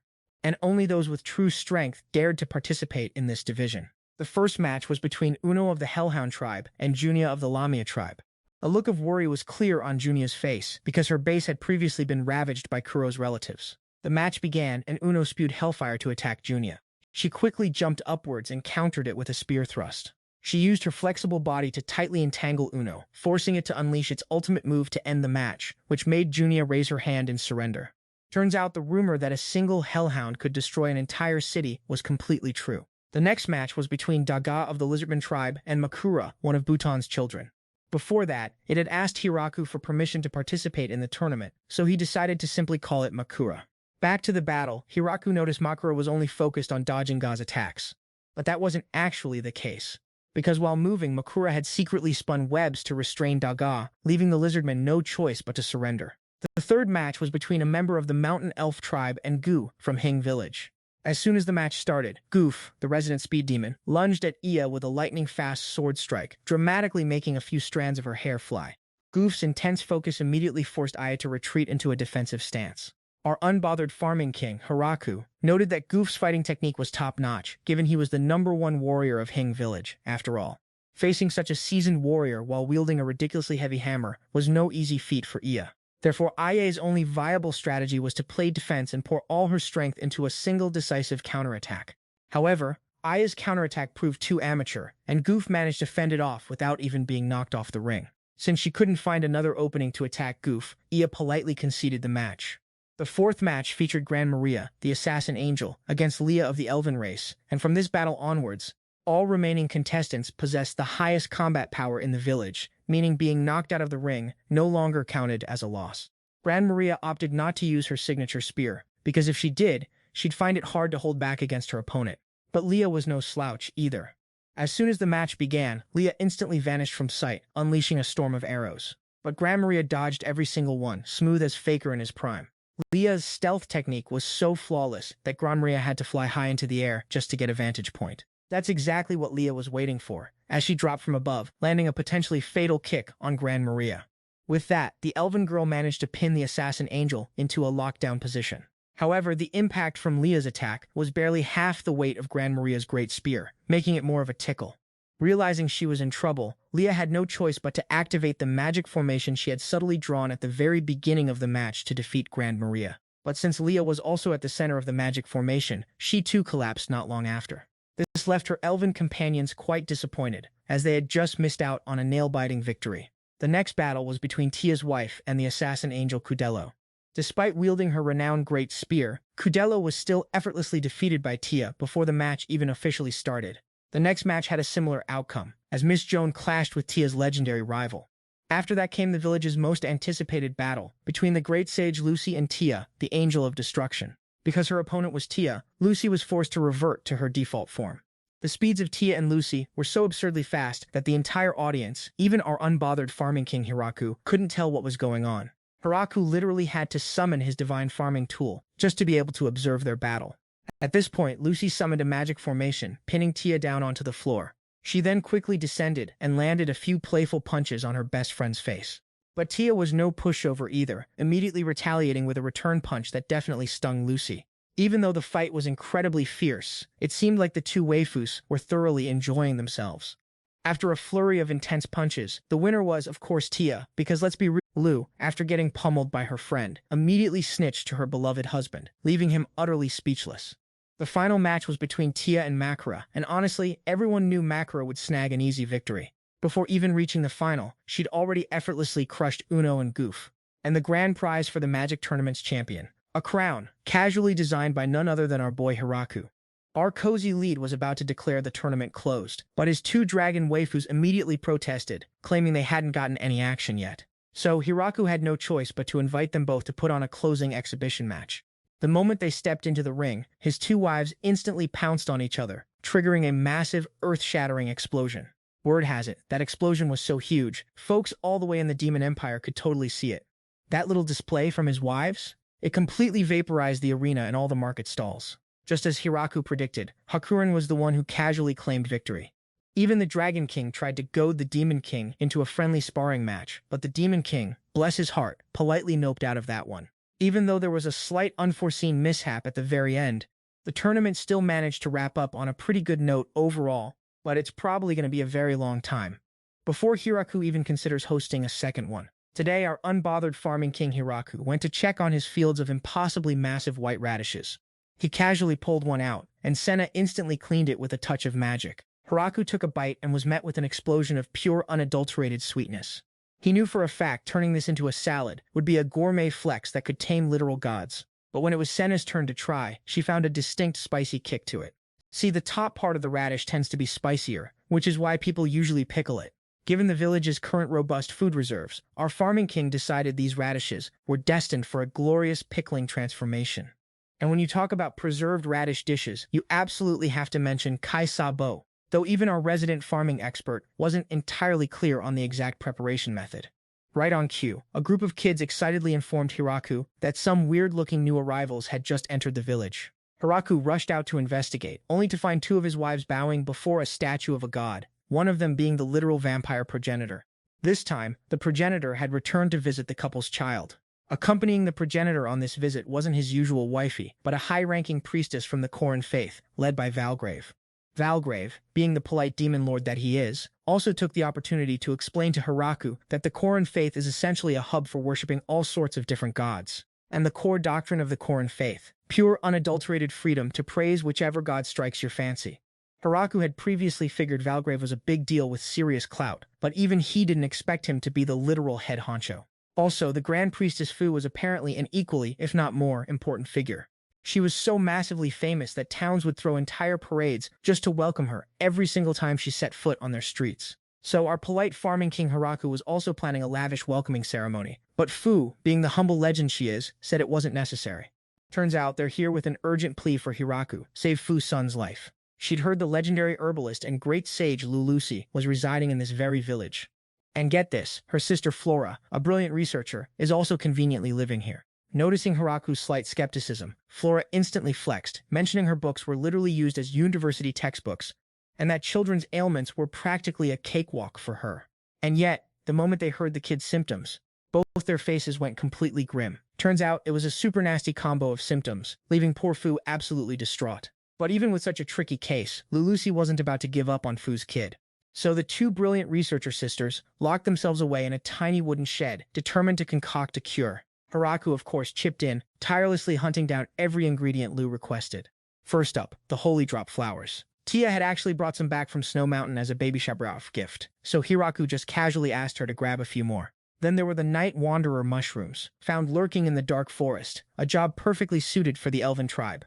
And only those with true strength dared to participate in this division. The first match was between Uno of the Hellhound tribe and Junia of the Lamia tribe. A look of worry was clear on Junia's face, because her base had previously been ravaged by Kuro's relatives. The match began, and Uno spewed hellfire to attack Junia. She quickly jumped upwards and countered it with a spear thrust. She used her flexible body to tightly entangle Uno, forcing it to unleash its ultimate move to end the match, which made Junia raise her hand in surrender. Turns out the rumor that a single hellhound could destroy an entire city was completely true. The next match was between Daga of the Lizardman tribe and Makura, one of Bhutan's children. Before that, it had asked Hiraku for permission to participate in the tournament, so he decided to simply call it Makura. Back to the battle, Hiraku noticed Makura was only focused on dodging Ga's attacks. But that wasn't actually the case, because while moving, Makura had secretly spun webs to restrain Daga, leaving the Lizardman no choice but to surrender. The third match was between a member of the Mountain Elf tribe and Gu from Hing Village. As soon as the match started, Goof, the resident speed demon, lunged at Iya with a lightning-fast sword strike, dramatically making a few strands of her hair fly. Goof's intense focus immediately forced Iya to retreat into a defensive stance. Our unbothered farming king, Hiraku, noted that Goof's fighting technique was top-notch, given he was the #1 warrior of Hing Village, after all. Facing such a seasoned warrior while wielding a ridiculously heavy hammer was no easy feat for Iya. Therefore, Aya's only viable strategy was to play defense and pour all her strength into a single decisive counterattack. However, Aya's counterattack proved too amateur, and Goof managed to fend it off without even being knocked off the ring. Since she couldn't find another opening to attack Goof, Aya politely conceded the match. The fourth match featured Gran Maria, the assassin angel, against Leah of the Elven race, and from this battle onwards, all remaining contestants possessed the highest combat power in the village, meaning being knocked out of the ring no longer counted as a loss. Gran Maria opted not to use her signature spear, because if she did, she'd find it hard to hold back against her opponent. But Leah was no slouch either. As soon as the match began, Leah instantly vanished from sight, unleashing a storm of arrows. But Gran Maria dodged every single one, smooth as Faker in his prime. Leah's stealth technique was so flawless that Gran Maria had to fly high into the air just to get a vantage point. That's exactly what Leah was waiting for, as she dropped from above, landing a potentially fatal kick on Gran Maria. With that, the Elven girl managed to pin the assassin angel into a lockdown position. However, the impact from Leah's attack was barely half the weight of Gran Maria's great spear, making it more of a tickle. Realizing she was in trouble, Leah had no choice but to activate the magic formation she had subtly drawn at the very beginning of the match to defeat Gran Maria. But since Leah was also at the center of the magic formation, she too collapsed not long after. This left her elven companions quite disappointed, as they had just missed out on a nail-biting victory. The next battle was between Tia's wife and the assassin angel Cudello. Despite wielding her renowned great spear, Cudello was still effortlessly defeated by Tia before the match even officially started. The next match had a similar outcome, as Miss Joan clashed with Tia's legendary rival. After that came the village's most anticipated battle, between the great sage Lucy and Tia, the Angel of Destruction. Because her opponent was Tia, Lucy was forced to revert to her default form. The speeds of Tia and Lucy were so absurdly fast that the entire audience, even our unbothered farming king Hiraku, couldn't tell what was going on. Hiraku literally had to summon his divine farming tool just to be able to observe their battle. At this point, Lucy summoned a magic formation, pinning Tia down onto the floor. She then quickly descended and landed a few playful punches on her best friend's face. But Tia was no pushover either, immediately retaliating with a return punch that definitely stung Lucy. Even though the fight was incredibly fierce, it seemed like the two waifus were thoroughly enjoying themselves. After a flurry of intense punches, the winner was, of course, Tia, because let's be real, Lu, after getting pummeled by her friend, immediately snitched to her beloved husband, leaving him utterly speechless. The final match was between Tia and Makara, and honestly, everyone knew Makara would snag an easy victory. Before even reaching the final, she'd already effortlessly crushed Uno and Goof. And the grand prize for the Magic Tournament's champion, a crown, casually designed by none other than our boy Hiraku. Our cozy lead was about to declare the tournament closed, but his two dragon waifus immediately protested, claiming they hadn't gotten any action yet. So Hiraku had no choice but to invite them both to put on a closing exhibition match. The moment they stepped into the ring, his two wives instantly pounced on each other, triggering a massive, earth-shattering explosion. Word has it, that explosion was so huge, folks all the way in the Demon Empire could totally see it. That little display from his wives? It completely vaporized the arena and all the market stalls. Just as Hiraku predicted, Hakuren was the one who casually claimed victory. Even the Dragon King tried to goad the Demon King into a friendly sparring match, but the Demon King, bless his heart, politely noped out of that one. Even though there was a slight unforeseen mishap at the very end, the tournament still managed to wrap up on a pretty good note overall, but it's probably going to be a very long time before Hiraku even considers hosting a second one. Today, our unbothered farming king Hiraku went to check on his fields of impossibly massive white radishes. He casually pulled one out, and Senna instantly cleaned it with a touch of magic. Hiraku took a bite and was met with an explosion of pure unadulterated sweetness. He knew for a fact turning this into a salad would be a gourmet flex that could tame literal gods. But when it was Senna's turn to try, she found a distinct spicy kick to it. See, the top part of the radish tends to be spicier, which is why people usually pickle it. Given the village's current robust food reserves, our farming king decided these radishes were destined for a glorious pickling transformation. And when you talk about preserved radish dishes, you absolutely have to mention kai sabo, though even our resident farming expert wasn't entirely clear on the exact preparation method. Right on cue, a group of kids excitedly informed Hiraku that some weird-looking new arrivals had just entered the village. Hiraku rushed out to investigate, only to find two of his wives bowing before a statue of a god, one of them being the literal vampire progenitor. This time, the progenitor had returned to visit the couple's child. Accompanying the progenitor on this visit wasn't his usual wifey, but a high-ranking priestess from the Koran faith, led by Valgrave. Valgrave, being the polite demon lord that he is, also took the opportunity to explain to Hiraku that the Koran faith is essentially a hub for worshipping all sorts of different gods. And the core doctrine of the Koran faith, pure unadulterated freedom to praise whichever god strikes your fancy. Hiraku had previously figured Valgrave was a big deal with serious clout, but even he didn't expect him to be the literal head honcho. Also, the Grand Priestess Fu was apparently an equally, if not more, important figure. She was so massively famous that towns would throw entire parades just to welcome her every single time she set foot on their streets. So our polite farming king Hiraku was also planning a lavish welcoming ceremony, but Fu, being the humble legend she is, said it wasn't necessary. Turns out they're here with an urgent plea for Hiraku, save Fu's son's life. She'd heard the legendary herbalist and great sage Lulusi was residing in this very village. And get this, her sister Flora, a brilliant researcher, is also conveniently living here. Noticing Hiraku's slight skepticism, Flora instantly flexed, mentioning her books were literally used as university textbooks, and that children's ailments were practically a cakewalk for her. And yet, the moment they heard the kid's symptoms, both their faces went completely grim. Turns out it was a super nasty combo of symptoms, leaving poor Fu absolutely distraught. But even with such a tricky case, Lulusi wasn't about to give up on Fu's kid. So the two brilliant researcher sisters locked themselves away in a tiny wooden shed, determined to concoct a cure. Hiraku, of course, chipped in, tirelessly hunting down every ingredient Lu requested. First up, the holy drop flowers. Tia had actually brought some back from Snow Mountain as a baby shower gift, so Hiraku just casually asked her to grab a few more. Then there were the night wanderer mushrooms, found lurking in the dark forest, a job perfectly suited for the elven tribe.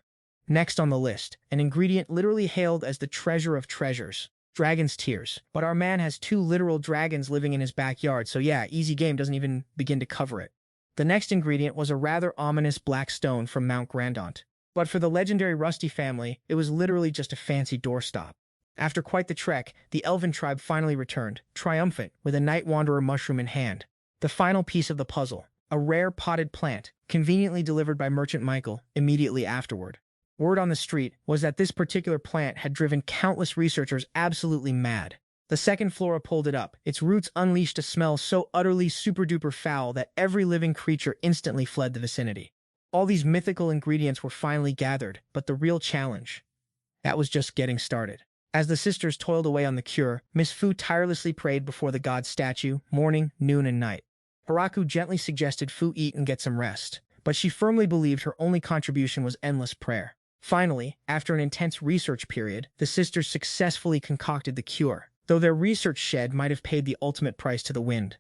Next on the list, an ingredient literally hailed as the treasure of treasures, dragon's tears. But our man has 2 literal dragons living in his backyard, so yeah, easy game doesn't even begin to cover it. The next ingredient was a rather ominous black stone from Mount Grandaunt. But for the legendary Rusty family, it was literally just a fancy doorstop. After quite the trek, the elven tribe finally returned, triumphant, with a night wanderer mushroom in hand. The final piece of the puzzle, a rare potted plant, conveniently delivered by Merchant Michael immediately afterward. Word on the street was that this particular plant had driven countless researchers absolutely mad. The second Flora pulled it up. Its roots unleashed a smell so utterly super-duper foul that every living creature instantly fled the vicinity. All these mythical ingredients were finally gathered, but the real challenge, that was just getting started. As the sisters toiled away on the cure, Miss Fu tirelessly prayed before the god's statue, morning, noon, and night. Hiraku gently suggested Fu eat and get some rest, but she firmly believed her only contribution was endless prayer. Finally, after an intense research period, the sisters successfully concocted the cure, though their research shed might have paid the ultimate price to the wind.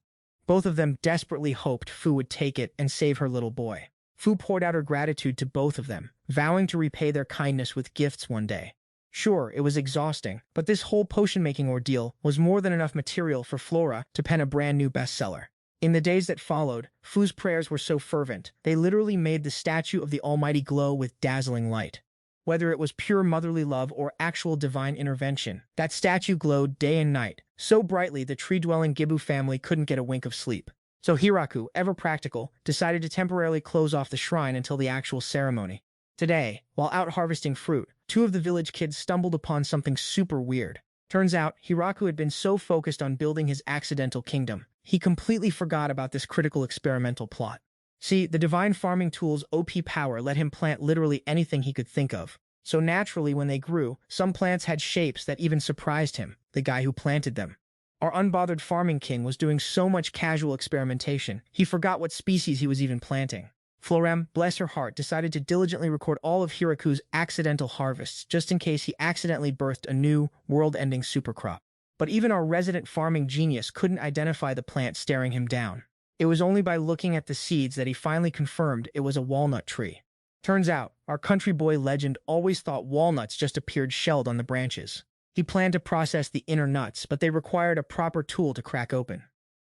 Both of them desperately hoped Fu would take it and save her little boy. Fu poured out her gratitude to both of them, vowing to repay their kindness with gifts one day. Sure, it was exhausting, but this whole potion-making ordeal was more than enough material for Flora to pen a brand new bestseller. In the days that followed, Fu's prayers were so fervent, they literally made the statue of the Almighty glow with dazzling light. Whether it was pure motherly love or actual divine intervention, that statue glowed day and night, so brightly the tree-dwelling Gibu family couldn't get a wink of sleep. So Hiraku, ever practical, decided to temporarily close off the shrine until the actual ceremony. Today, while out harvesting fruit, 2 of the village kids stumbled upon something super weird. Turns out, Hiraku had been so focused on building his accidental kingdom, he completely forgot about this critical experimental plot. See, the divine farming tool's OP power let him plant literally anything he could think of. So naturally, when they grew, some plants had shapes that even surprised him, the guy who planted them. Our unbothered farming king was doing so much casual experimentation, he forgot what species he was even planting. Florem, bless her heart, decided to diligently record all of Hiraku's accidental harvests just in case he accidentally birthed a new, world-ending supercrop. But even our resident farming genius couldn't identify the plant staring him down. It was only by looking at the seeds that he finally confirmed it was a walnut tree. Turns out, our country boy legend always thought walnuts just appeared shelled on the branches. He planned to process the inner nuts, but they required a proper tool to crack open.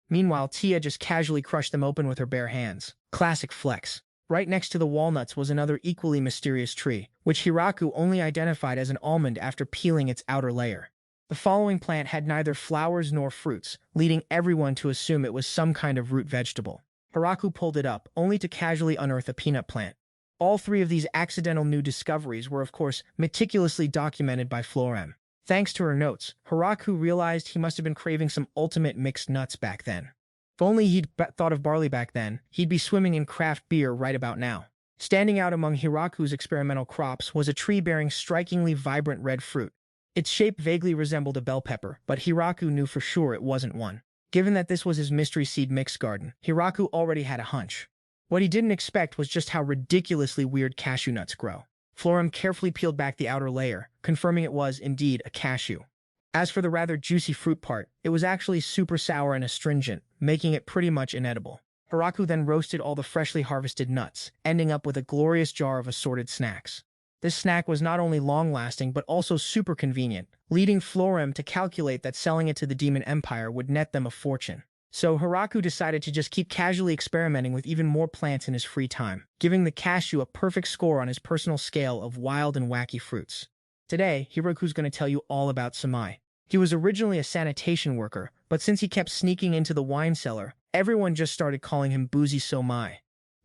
Meanwhile, Tia just casually crushed them open with her bare hands. Classic flex. Right next to the walnuts was another equally mysterious tree, which Hiraku only identified as an almond after peeling its outer layer. The following plant had neither flowers nor fruits, leading everyone to assume it was some kind of root vegetable. Hiraku pulled it up, only to casually unearth a peanut plant. All 3 of these accidental new discoveries were, of course, meticulously documented by Florem. Thanks to her notes, Hiraku realized he must have been craving some ultimate mixed nuts back then. If only he'd thought of barley back then, he'd be swimming in craft beer right about now. Standing out among Hiraku's experimental crops was a tree bearing strikingly vibrant red fruit. Its shape vaguely resembled a bell pepper, but Hiraku knew for sure it wasn't one. Given that this was his mystery seed mix garden, Hiraku already had a hunch. What he didn't expect was just how ridiculously weird cashew nuts grow. Florum carefully peeled back the outer layer, confirming it was indeed a cashew. As for the rather juicy fruit part, it was actually super sour and astringent, making it pretty much inedible. Hiraku then roasted all the freshly harvested nuts, ending up with a glorious jar of assorted snacks. This snack was not only long-lasting but also super convenient, leading Florum to calculate that selling it to the Demon Empire would net them a fortune. So Hiraku decided to just keep casually experimenting with even more plants in his free time, giving the cashew a perfect score on his personal scale of wild and wacky fruits. Today, Hiraku's going to tell you all about Samai. He was originally a sanitation worker, but since he kept sneaking into the wine cellar, everyone just started calling him Boozy Somai.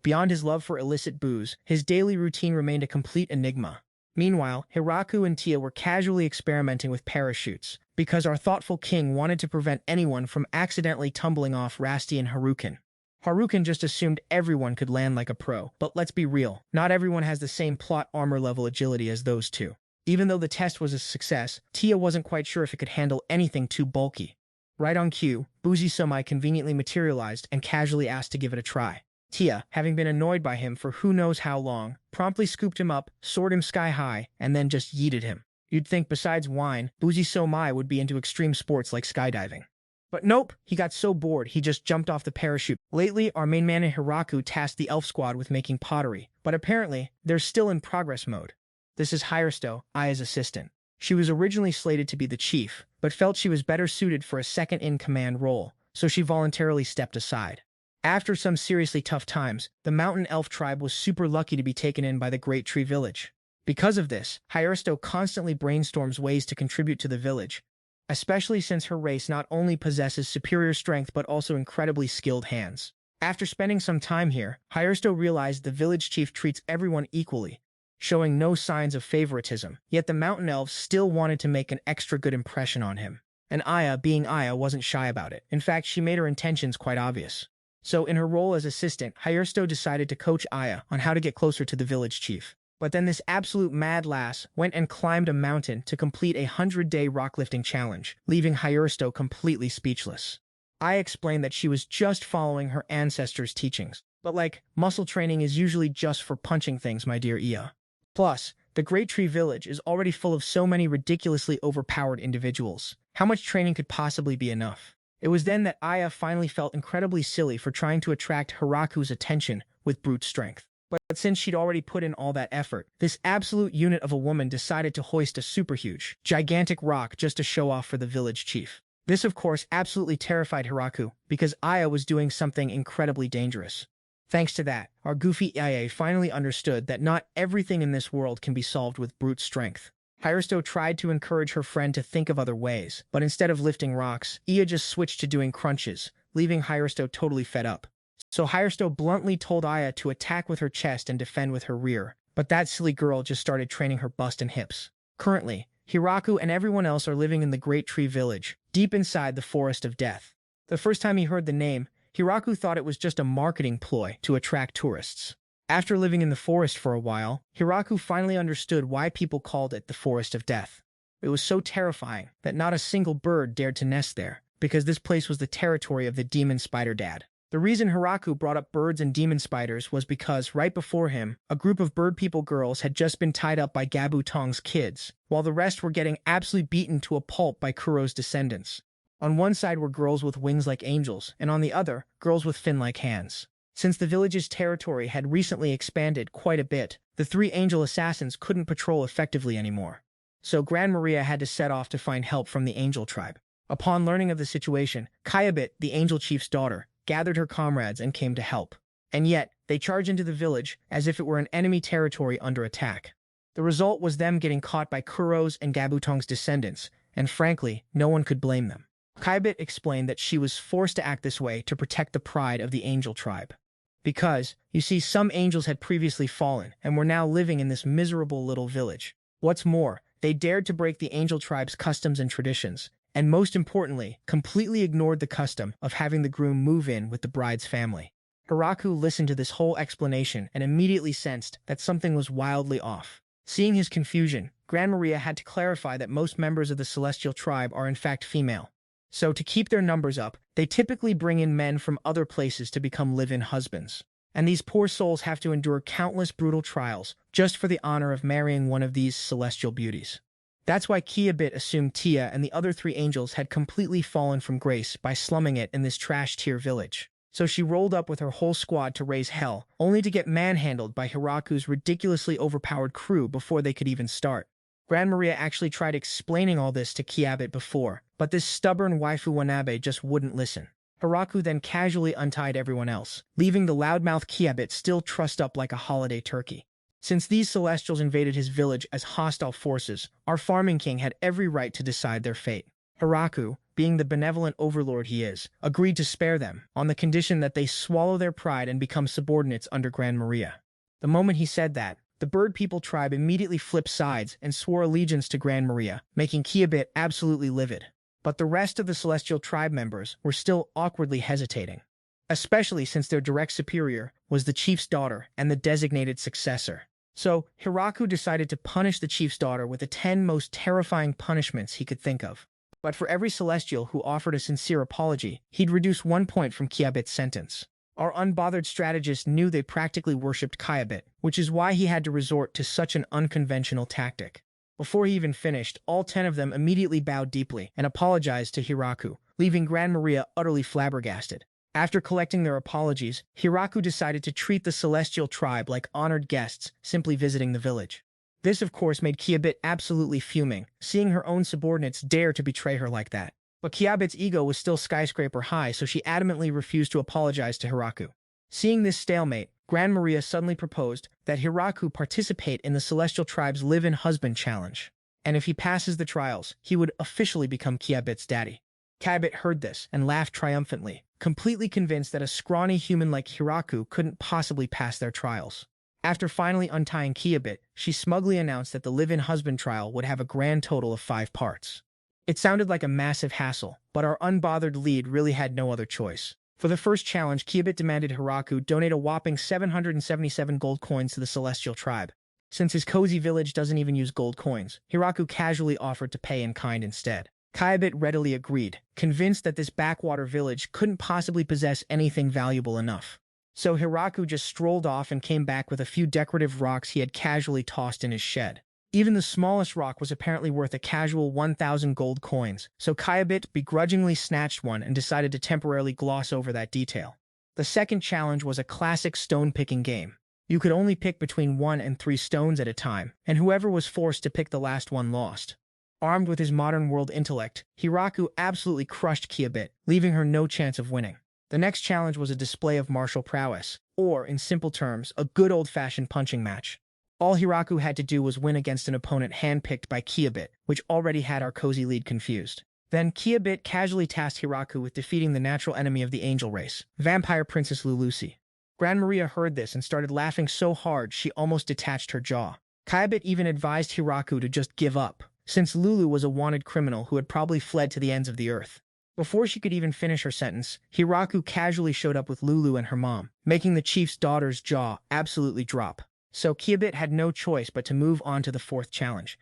Beyond his love for illicit booze, his daily routine remained a complete enigma. Meanwhile, Hiraku and Tia were casually experimenting with parachutes, because our thoughtful king wanted to prevent anyone from accidentally tumbling off Rasti and Harukin. Harukin just assumed everyone could land like a pro, but let's be real, not everyone has the same plot armor level agility as those two. Even though the test was a success, Tia wasn't quite sure if it could handle anything too bulky. Right on cue, Boozy Somai conveniently materialized and casually asked to give it a try. Tia, having been annoyed by him for who knows how long, promptly scooped him up, soared him sky high, and then just yeeted him. You'd think besides wine, Boozy Somai would be into extreme sports like skydiving. But nope, he got so bored he just jumped off the parachute. Lately, our main man in Hiraku tasked the elf squad with making pottery, but apparently, they're still in progress mode. This is Hirsto, Aya's assistant. She was originally slated to be the chief, but felt she was better suited for a second-in-command role, so she voluntarily stepped aside. After some seriously tough times, the mountain elf tribe was super lucky to be taken in by the Great Tree Village. Because of this, Hirsto constantly brainstorms ways to contribute to the village, especially since her race not only possesses superior strength but also incredibly skilled hands. After spending some time here, Hirsto realized the village chief treats everyone equally, showing no signs of favoritism, yet the mountain elves still wanted to make an extra good impression on him. And Aya, being Aya, wasn't shy about it. In fact, she made her intentions quite obvious. So in her role as assistant, Hirsto decided to coach Aya on how to get closer to the village chief. But then this absolute mad lass went and climbed a mountain to complete a 100-day rocklifting challenge, leaving Hirsto completely speechless. Aya explained that she was just following her ancestors' teachings. But muscle training is usually just for punching things, my dear Iya. Plus, the Great Tree Village is already full of so many ridiculously overpowered individuals. How much training could possibly be enough? It was then that Aya finally felt incredibly silly for trying to attract Hiraku's attention with brute strength. But since she'd already put in all that effort, this absolute unit of a woman decided to hoist a super huge, gigantic rock just to show off for the village chief. This, of course, absolutely terrified Hiraku, because Aya was doing something incredibly dangerous. Thanks to that, our goofy Iya finally understood that not everything in this world can be solved with brute strength. Hirsto tried to encourage her friend to think of other ways, but instead of lifting rocks, Iya just switched to doing crunches, leaving Hirsto totally fed up. So Hirsto bluntly told Aya to attack with her chest and defend with her rear, but that silly girl just started training her bust and hips. Currently, Hiraku and everyone else are living in the Great Tree Village, deep inside the Forest of Death. The first time he heard the name, Hiraku thought it was just a marketing ploy to attract tourists. After living in the forest for a while, Hiraku finally understood why people called it the Forest of Death. It was so terrifying that not a single bird dared to nest there, because this place was the territory of the demon spider dad. The reason Hiraku brought up birds and demon spiders was because, right before him, a group of bird people girls had just been tied up by Gabu Tong's kids, while the rest were getting absolutely beaten to a pulp by Kuro's descendants. On one side were girls with wings like angels, and on the other, girls with fin-like hands. Since the village's territory had recently expanded quite a bit, the three angel assassins couldn't patrol effectively anymore. So Gran Maria had to set off to find help from the angel tribe. Upon learning of the situation, Kayabit, the angel chief's daughter, gathered her comrades and came to help. And yet, they charged into the village as if it were an enemy territory under attack. The result was them getting caught by Kuro's and Gabutong's descendants, and frankly, no one could blame them. Kayabit explained that she was forced to act this way to protect the pride of the angel tribe. Because, you see, some angels had previously fallen and were now living in this miserable little village. What's more, they dared to break the angel tribe's customs and traditions, and most importantly, completely ignored the custom of having the groom move in with the bride's family. Hiraku listened to this whole explanation and immediately sensed that something was wildly off. Seeing his confusion, Gran Maria had to clarify that most members of the celestial tribe are in fact female. So to keep their numbers up, they typically bring in men from other places to become live-in husbands. And these poor souls have to endure countless brutal trials just for the honor of marrying one of these celestial beauties. That's why Kiabit assumed Tia and the other three angels had completely fallen from grace by slumming it in this trash-tier village. So she rolled up with her whole squad to raise hell, only to get manhandled by Hiraku's ridiculously overpowered crew before they could even start. Grand Maria actually tried explaining all this to Kiabit before, but this stubborn waifu Wanabe just wouldn't listen. Hiraku then casually untied everyone else, leaving the loudmouth Kiabit still trussed up like a holiday turkey. Since these Celestials invaded his village as hostile forces, our farming king had every right to decide their fate. Hiraku, being the benevolent overlord he is, agreed to spare them, on the condition that they swallow their pride and become subordinates under Grand Maria. The moment he said that, the Bird People tribe immediately flipped sides and swore allegiance to Grand Maria, making Kiabit absolutely livid. But the rest of the Celestial tribe members were still awkwardly hesitating, especially since their direct superior was the chief's daughter and the designated successor. So, Hiraku decided to punish the chief's daughter with the 10 most terrifying punishments he could think of. But for every Celestial who offered a sincere apology, he'd reduce 1 point from Kiabit's sentence. Our unbothered strategist knew they practically worshipped Kiabit, which is why he had to resort to such an unconventional tactic. Before he even finished, all 10 of them immediately bowed deeply and apologized to Hiraku, leaving Grand Maria utterly flabbergasted. After collecting their apologies, Hiraku decided to treat the Celestial tribe like honored guests simply visiting the village. This, of course, made Kiabit absolutely fuming, seeing her own subordinates dare to betray her like that. But Kiabit's ego was still skyscraper high, so she adamantly refused to apologize to Hiraku. Seeing this stalemate, Grand Maria suddenly proposed that Hiraku participate in the Celestial tribe's live-in husband challenge. And if he passes the trials, he would officially become Kiabit's daddy. Kiabit heard this and laughed triumphantly, completely convinced that a scrawny human like Hiraku couldn't possibly pass their trials. After finally untying Kiabit, she smugly announced that the live-in husband trial would have a grand total of 5 parts. It sounded like a massive hassle, but our unbothered lead really had no other choice. For the first challenge, Kiabit demanded Hiraku donate a whopping 777 gold coins to the Celestial tribe. Since his cozy village doesn't even use gold coins, Hiraku casually offered to pay in kind instead. Kiabit readily agreed, convinced that this backwater village couldn't possibly possess anything valuable enough. So Hiraku just strolled off and came back with a few decorative rocks he had casually tossed in his shed. Even the smallest rock was apparently worth a casual 1,000 gold coins, so Kiabit begrudgingly snatched one and decided to temporarily gloss over that detail. The second challenge was a classic stone-picking game. You could only pick between 1 and 3 stones at a time, and whoever was forced to pick the last one lost. Armed with his modern world intellect, Hiraku absolutely crushed Kiabit, leaving her no chance of winning. The next challenge was a display of martial prowess, or, in simple terms, a good old-fashioned punching match. All Hiraku had to do was win against an opponent handpicked by Kiabit, which already had our cozy lead confused. Then Kiabit casually tasked Hiraku with defeating the natural enemy of the angel race, Vampire Princess Lulusi. Grand Maria heard this and started laughing so hard she almost detached her jaw. Kiabit even advised Hiraku to just give up, since Lulu was a wanted criminal who had probably fled to the ends of the earth. Before she could even finish her sentence, Hiraku casually showed up with Lulu and her mom, making the chief's daughter's jaw absolutely drop. So Kiabit had no choice but to move on to the 4th challenge,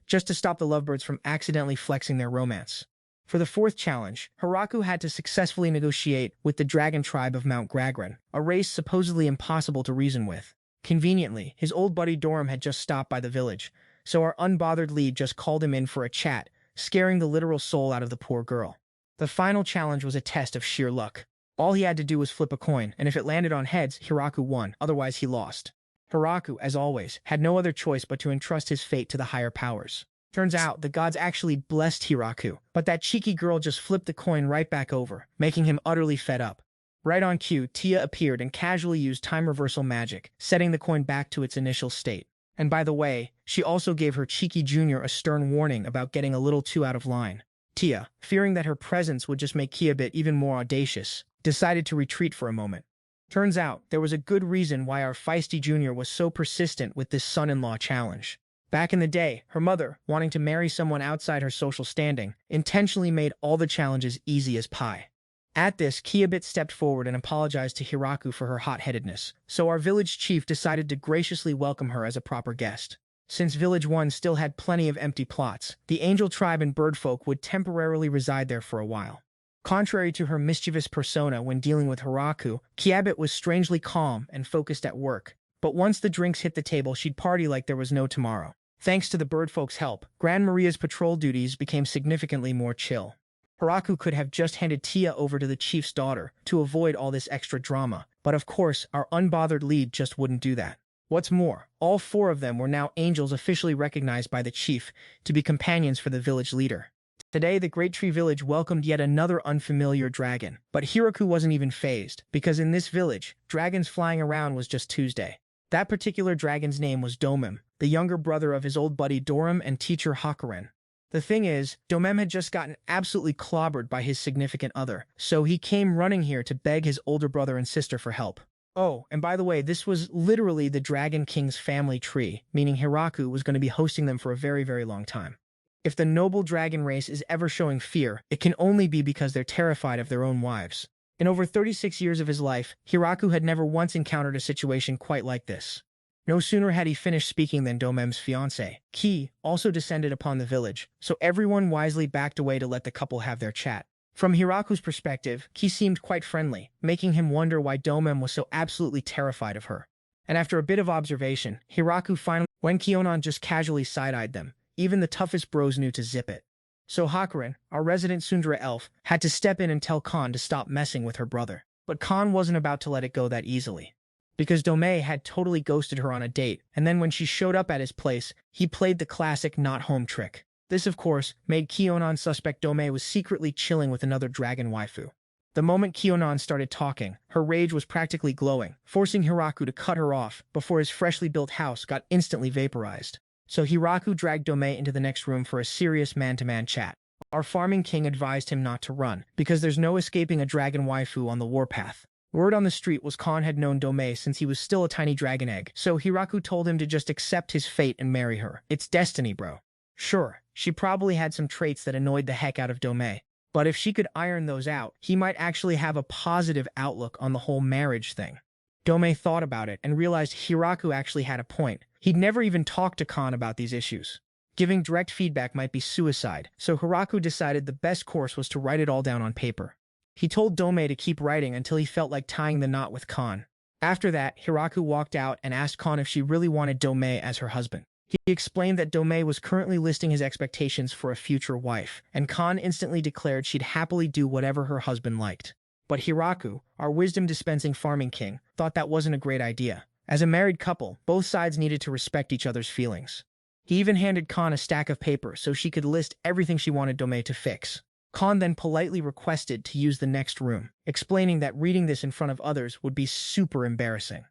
just to stop the lovebirds from accidentally flexing their romance. For the 4th challenge, Hiraku had to successfully negotiate with the dragon tribe of Mount Gragran, a race supposedly impossible to reason with. Conveniently, his old buddy Doram had just stopped by the village, so our unbothered lead just called him in for a chat, scaring the literal soul out of the poor girl. The final challenge was a test of sheer luck. All he had to do was flip a coin, and if it landed on heads, Hiraku won, otherwise he lost. Hiraku, as always, had no other choice but to entrust his fate to the higher powers. Turns out, the gods actually blessed Hiraku, but that cheeky girl just flipped the coin right back over, making him utterly fed up. Right on cue, Tia appeared and casually used time reversal magic, setting the coin back to its initial state. And by the way, she also gave her cheeky junior a stern warning about getting a little too out of line. Tia, fearing that her presence would just make Kiabit even more audacious, decided to retreat for a moment. Turns out, there was a good reason why our feisty junior was so persistent with this son-in-law challenge. Back in the day, her mother, wanting to marry someone outside her social standing, intentionally made all the challenges easy as pie. At this, Kiabit stepped forward and apologized to Hiraku for her hot-headedness, so our village chief decided to graciously welcome her as a proper guest. Since Village 1 still had plenty of empty plots, the angel tribe and birdfolk would temporarily reside there for a while. Contrary to her mischievous persona when dealing with Hiraku, Kiabit was strangely calm and focused at work. But once the drinks hit the table, she'd party like there was no tomorrow. Thanks to the bird folks' help, Gran Maria's patrol duties became significantly more chill. Hiraku could have just handed Tia over to the chief's daughter to avoid all this extra drama, but of course, our unbothered lead just wouldn't do that. What's more, all four of them were now angels officially recognized by the chief to be companions for the village leader. Today, the Great Tree Village welcomed yet another unfamiliar dragon, but Hiraku wasn't even fazed, because in this village, dragons flying around was just Tuesday. That particular dragon's name was Domem, the younger brother of his old buddy Doram and teacher Hakuren. The thing is, Domem had just gotten absolutely clobbered by his significant other, so he came running here to beg his older brother and sister for help. Oh, and by the way, this was literally the Dragon King's family tree, meaning Hiraku was going to be hosting them for a very, very long time. If the noble dragon race is ever showing fear, it can only be because they're terrified of their own wives. In over 36 years of his life, Hiraku had never once encountered a situation quite like this. No sooner had he finished speaking than Domem's fiancée, Ki, also descended upon the village, so everyone wisely backed away to let the couple have their chat. From Hiraku's perspective, Ki seemed quite friendly, making him wonder why Domem was so absolutely terrified of her. And after a bit of observation, Hiraku finally, when Kyonan just casually side-eyed them, even the toughest bros knew to zip it. So Hakuren, our resident Sundara elf, had to step in and tell Khan to stop messing with her brother. But Khan wasn't about to let it go that easily. Because Domei had totally ghosted her on a date, and then when she showed up at his place, he played the classic not-home trick. This, of course, made Kyonan suspect Domei was secretly chilling with another dragon waifu. The moment Kyonan started talking, her rage was practically glowing, forcing Hiraku to cut her off before his freshly built house got instantly vaporized. So Hiraku dragged Domei into the next room for a serious man-to-man chat. Our farming king advised him not to run, because there's no escaping a dragon waifu on the warpath. Word on the street was Khan had known Domei since he was still a tiny dragon egg, so Hiraku told him to just accept his fate and marry her. It's destiny, bro. Sure, she probably had some traits that annoyed the heck out of Domei, but if she could iron those out, he might actually have a positive outlook on the whole marriage thing. Domei thought about it and realized Hiraku actually had a point. He'd never even talked to Khan about these issues. Giving direct feedback might be suicide, so Hiraku decided the best course was to write it all down on paper. He told Domei to keep writing until he felt like tying the knot with Khan. After that, Hiraku walked out and asked Khan if she really wanted Domei as her husband. He explained that Domei was currently listing his expectations for a future wife, and Khan instantly declared she'd happily do whatever her husband liked. But Hiraku, our wisdom-dispensing farming king, thought that wasn't a great idea. As a married couple, both sides needed to respect each other's feelings. He even handed Khan a stack of paper so she could list everything she wanted Domei to fix. Khan then politely requested to use the next room, explaining that reading this in front of others would be super embarrassing.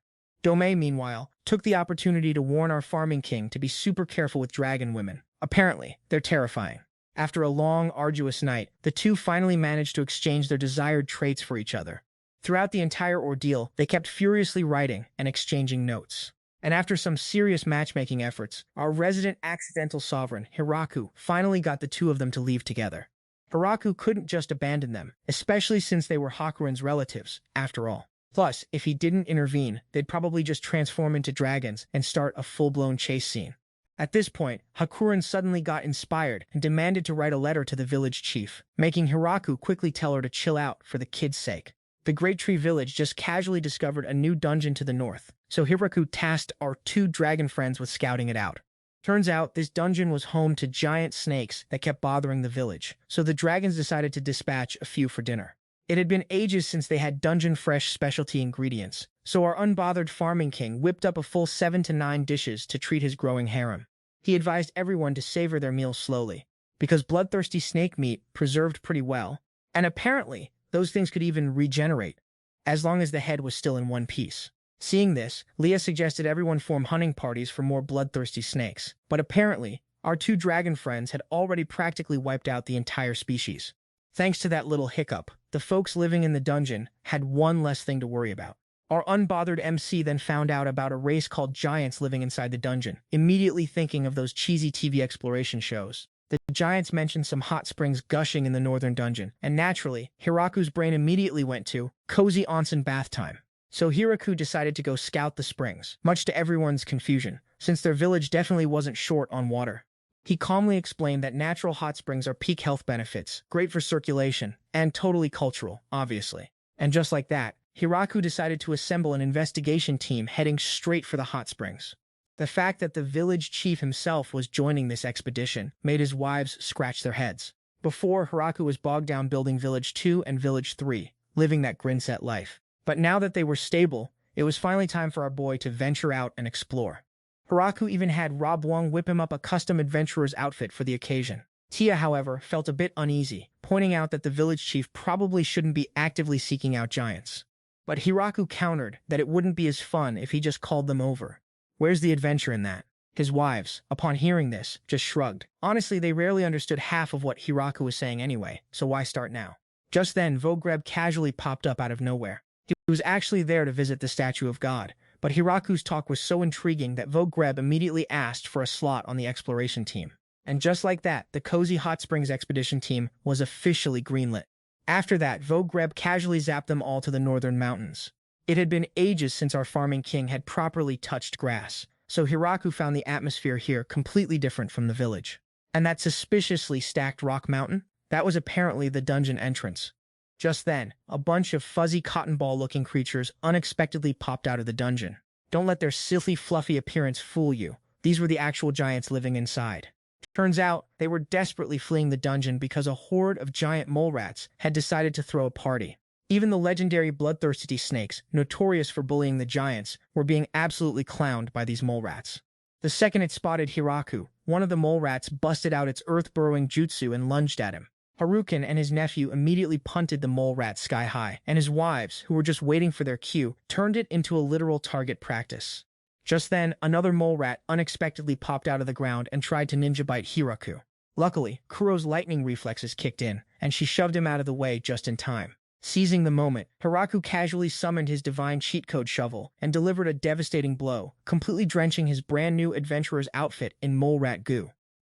Domei, meanwhile, took the opportunity to warn our farming king to be super careful with dragon women. Apparently, they're terrifying. After a long, arduous night, the two finally managed to exchange their desired traits for each other. Throughout the entire ordeal, they kept furiously writing and exchanging notes. And after some serious matchmaking efforts, our resident accidental sovereign, Hiraku, finally got the two of them to leave together. Hiraku couldn't just abandon them, especially since they were Hakuren's relatives, after all. Plus, if he didn't intervene, they'd probably just transform into dragons and start a full-blown chase scene. At this point, Hakuren suddenly got inspired and demanded to write a letter to the village chief, making Hiraku quickly tell her to chill out for the kid's sake. The Great Tree Village just casually discovered a new dungeon to the north, so Hiraku tasked our two dragon friends with scouting it out. Turns out, this dungeon was home to giant snakes that kept bothering the village, so the dragons decided to dispatch a few for dinner. It had been ages since they had dungeon-fresh specialty ingredients, so our unbothered farming king whipped up a full 7 to 9 dishes to treat his growing harem. He advised everyone to savor their meals slowly, because bloodthirsty snake meat preserved pretty well, and apparently, those things could even regenerate, as long as the head was still in one piece. Seeing this, Leah suggested everyone form hunting parties for more bloodthirsty snakes, but apparently, our two dragon friends had already practically wiped out the entire species. Thanks to that little hiccup, the folks living in the dungeon had one less thing to worry about. Our unbothered MC then found out about a race called giants living inside the dungeon, immediately thinking of those cheesy TV exploration shows. The giants mentioned some hot springs gushing in the northern dungeon, and naturally, Hiraku's brain immediately went to cozy onsen bath time. So Hiraku decided to go scout the springs, much to everyone's confusion, since their village definitely wasn't short on water. He calmly explained that natural hot springs are peak health benefits, great for circulation, and totally cultural, obviously. And just like that, Hiraku decided to assemble an investigation team heading straight for the hot springs. The fact that the village chief himself was joining this expedition made his wives scratch their heads. Before, Hiraku was bogged down building Village 2 and Village 3, living that grinset life. But now that they were stable, it was finally time for our boy to venture out and explore. Hiraku even had Rob Wong whip him up a custom adventurer's outfit for the occasion. Tia, however, felt a bit uneasy, pointing out that the village chief probably shouldn't be actively seeking out giants. But Hiraku countered that it wouldn't be as fun if he just called them over. Where's the adventure in that? His wives, upon hearing this, just shrugged. Honestly, they rarely understood half of what Hiraku was saying anyway, so why start now? Just then, Vogreb casually popped up out of nowhere. He was actually there to visit the statue of God, but Hiraku's talk was so intriguing that Vogreb immediately asked for a slot on the exploration team. And just like that, the Cozy Hot Springs expedition team was officially greenlit. After that, Vogreb casually zapped them all to the northern mountains. It had been ages since our farming king had properly touched grass, so Hiraku found the atmosphere here completely different from the village. And that suspiciously stacked rock mountain? That was apparently the dungeon entrance. Just then, a bunch of fuzzy cotton ball-looking creatures unexpectedly popped out of the dungeon. Don't let their silly, fluffy appearance fool you. These were the actual giants living inside. Turns out, they were desperately fleeing the dungeon because a horde of giant mole rats had decided to throw a party. Even the legendary bloodthirsty snakes, notorious for bullying the giants, were being absolutely clowned by these mole rats. The second it spotted Hiraku, one of the mole rats busted out its earth-burrowing jutsu and lunged at him. Harukin and his nephew immediately punted the mole rat sky high, and his wives, who were just waiting for their cue, turned it into a literal target practice. Just then, another mole rat unexpectedly popped out of the ground and tried to ninja bite Hiraku. Luckily, Kuro's lightning reflexes kicked in, and she shoved him out of the way just in time. Seizing the moment, Hiraku casually summoned his divine cheat code shovel and delivered a devastating blow, completely drenching his brand-new adventurer's outfit in mole rat goo.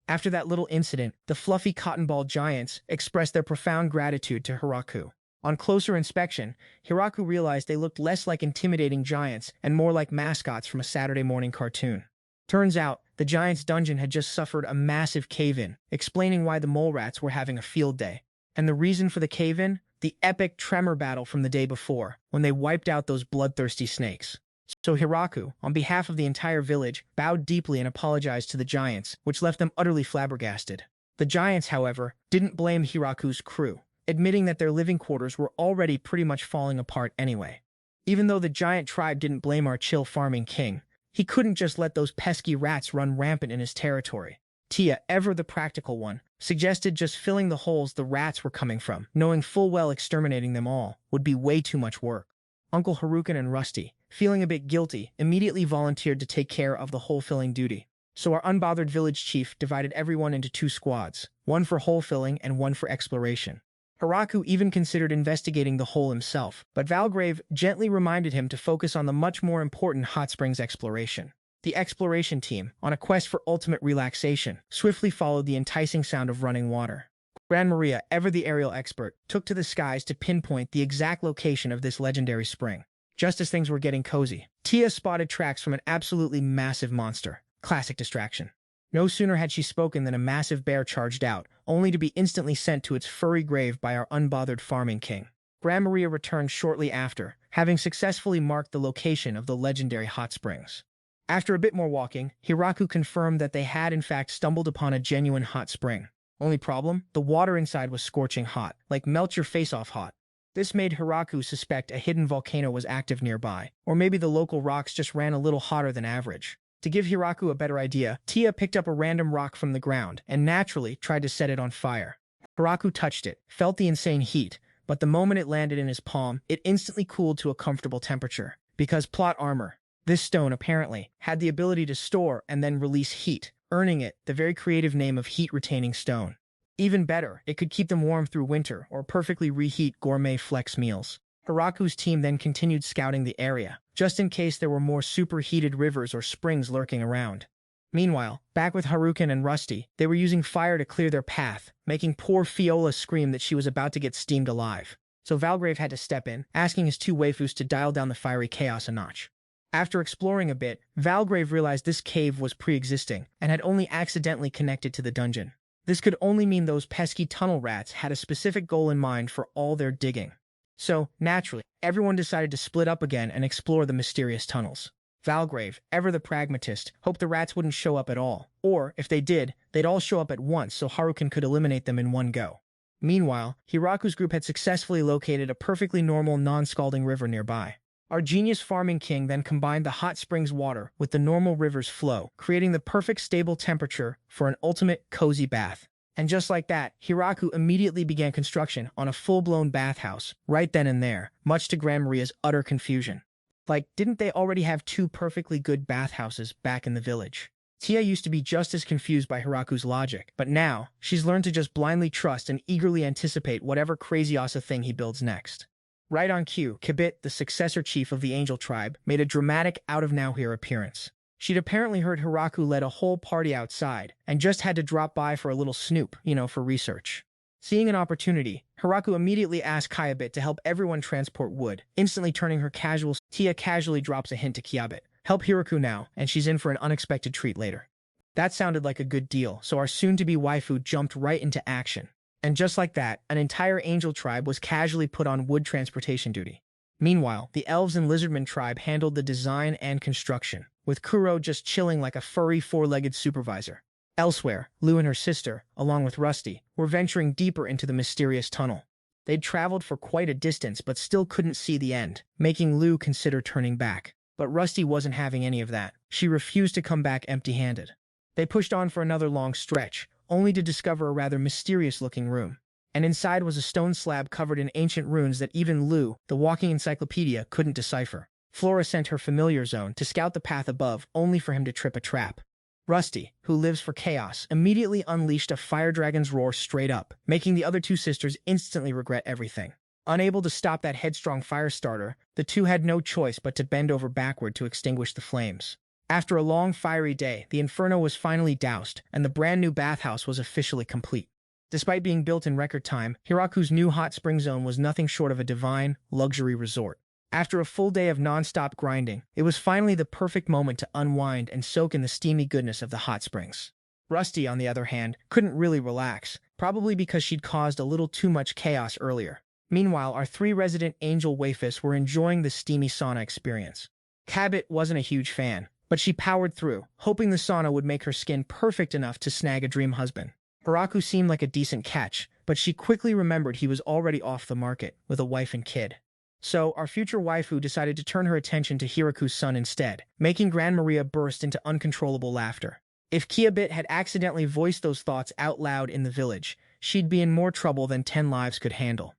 After that little incident, the fluffy cotton ball giants expressed their profound gratitude to Hiraku. On closer inspection, Hiraku realized they looked less like intimidating giants and more like mascots from a Saturday morning cartoon. Turns out, the giants' dungeon had just suffered a massive cave-in, explaining why the mole rats were having a field day. And the reason for the cave-in? The epic tremor battle from the day before, when they wiped out those bloodthirsty snakes. So Hiraku, on behalf of the entire village, bowed deeply and apologized to the giants, which left them utterly flabbergasted. The giants, however, didn't blame Hiraku's crew, admitting that their living quarters were already pretty much falling apart anyway. Even though the giant tribe didn't blame our chill farming king, he couldn't just let those pesky rats run rampant in his territory. Tia, ever the practical one, suggested just filling the holes the rats were coming from, knowing full well exterminating them all would be way too much work. Uncle Harukin and Rusty, feeling a bit guilty, immediately volunteered to take care of the hole-filling duty. So our unbothered village chief divided everyone into 2 squads, one for hole-filling and one for exploration. Hiraku even considered investigating the hole himself, but Valgrave gently reminded him to focus on the much more important hot springs exploration. The exploration team, on a quest for ultimate relaxation, swiftly followed the enticing sound of running water. Gran Maria, ever the aerial expert, took to the skies to pinpoint the exact location of this legendary spring. Just as things were getting cozy, Tia spotted tracks from an absolutely massive monster. Classic distraction. No sooner had she spoken than a massive bear charged out, only to be instantly sent to its furry grave by our unbothered farming king. Gran Maria returned shortly after, having successfully marked the location of the legendary hot springs. After a bit more walking, Hiraku confirmed that they had in fact stumbled upon a genuine hot spring. Only problem? The water inside was scorching hot, like melt your face off hot. This made Hiraku suspect a hidden volcano was active nearby, or maybe the local rocks just ran a little hotter than average. To give Hiraku a better idea, Tia picked up a random rock from the ground and naturally tried to set it on fire. Hiraku touched it, felt the insane heat, but the moment it landed in his palm, it instantly cooled to a comfortable temperature. Because plot armor. This stone, apparently, had the ability to store and then release heat, earning it the very creative name of heat-retaining stone. Even better, it could keep them warm through winter or perfectly reheat gourmet flex meals. Hiraku's team then continued scouting the area, just in case there were more superheated rivers or springs lurking around. Meanwhile, back with Harukin and Rusty, they were using fire to clear their path, making poor Fiola scream that she was about to get steamed alive. So Valgrave had to step in, asking his 2 waifus to dial down the fiery chaos a notch. After exploring a bit, Valgrave realized this cave was pre-existing and had only accidentally connected to the dungeon. This could only mean those pesky tunnel rats had a specific goal in mind for all their digging. So, naturally, everyone decided to split up again and explore the mysterious tunnels. Valgrave, ever the pragmatist, hoped the rats wouldn't show up at all, or, if they did, they'd all show up at once so Harukin could eliminate them in one go. Meanwhile, Hiraku's group had successfully located a perfectly normal non-scalding river nearby. Our genius farming king then combined the hot springs water with the normal river's flow, creating the perfect stable temperature for an ultimate cozy bath. And just like that, Hiraku immediately began construction on a full-blown bathhouse, right then and there, much to Gran Maria's utter confusion. Like, didn't they already have 2 perfectly good bathhouses back in the village? Tia used to be just as confused by Hiraku's logic, but now, she's learned to just blindly trust and eagerly anticipate whatever crazy-asa thing he builds next. Right on cue, Kibit, the successor chief of the Angel Tribe, made a dramatic out-of-now-here appearance. She'd apparently heard Hiraku led a whole party outside, and just had to drop by for a little snoop, for research. Seeing an opportunity, Hiraku immediately asked Kyabit to help everyone transport wood, instantly turning her casual. Tia casually drops a hint to Kyabit. Help Hiraku now, and she's in for an unexpected treat later. That sounded like a good deal, so our soon-to-be waifu jumped right into action. And just like that, an entire angel tribe was casually put on wood transportation duty. Meanwhile, the elves and lizardman tribe handled the design and construction, with Kuro just chilling like a furry 4-legged supervisor. Elsewhere, Lou and her sister, along with Rusty, were venturing deeper into the mysterious tunnel. They'd traveled for quite a distance but still couldn't see the end, making Lou consider turning back. But Rusty wasn't having any of that. She refused to come back empty-handed. They pushed on for another long stretch, only to discover a rather mysterious-looking room. And inside was a stone slab covered in ancient runes that even Lou, the walking encyclopedia, couldn't decipher. Flora sent her familiar zone to scout the path above, only for him to trip a trap. Rusty, who lives for chaos, immediately unleashed a fire dragon's roar straight up, making the other 2 sisters instantly regret everything. Unable to stop that headstrong fire starter, the 2 had no choice but to bend over backward to extinguish the flames. After a long fiery day, the inferno was finally doused, and the brand new bathhouse was officially complete. Despite being built in record time, Hiraku's new hot spring zone was nothing short of a divine, luxury resort. After a full day of non-stop grinding, it was finally the perfect moment to unwind and soak in the steamy goodness of the hot springs. Rusty, on the other hand, couldn't really relax, probably because she'd caused a little too much chaos earlier. Meanwhile, our 3 resident angel waifus were enjoying the steamy sauna experience. Cabot wasn't a huge fan, but she powered through, hoping the sauna would make her skin perfect enough to snag a dream husband. Hiraku seemed like a decent catch, but she quickly remembered he was already off the market, with a wife and kid. So, our future waifu decided to turn her attention to Hiraku's son instead, making Gran Maria burst into uncontrollable laughter. If Kyabit had accidentally voiced those thoughts out loud in the village, she'd be in more trouble than 10 lives could handle.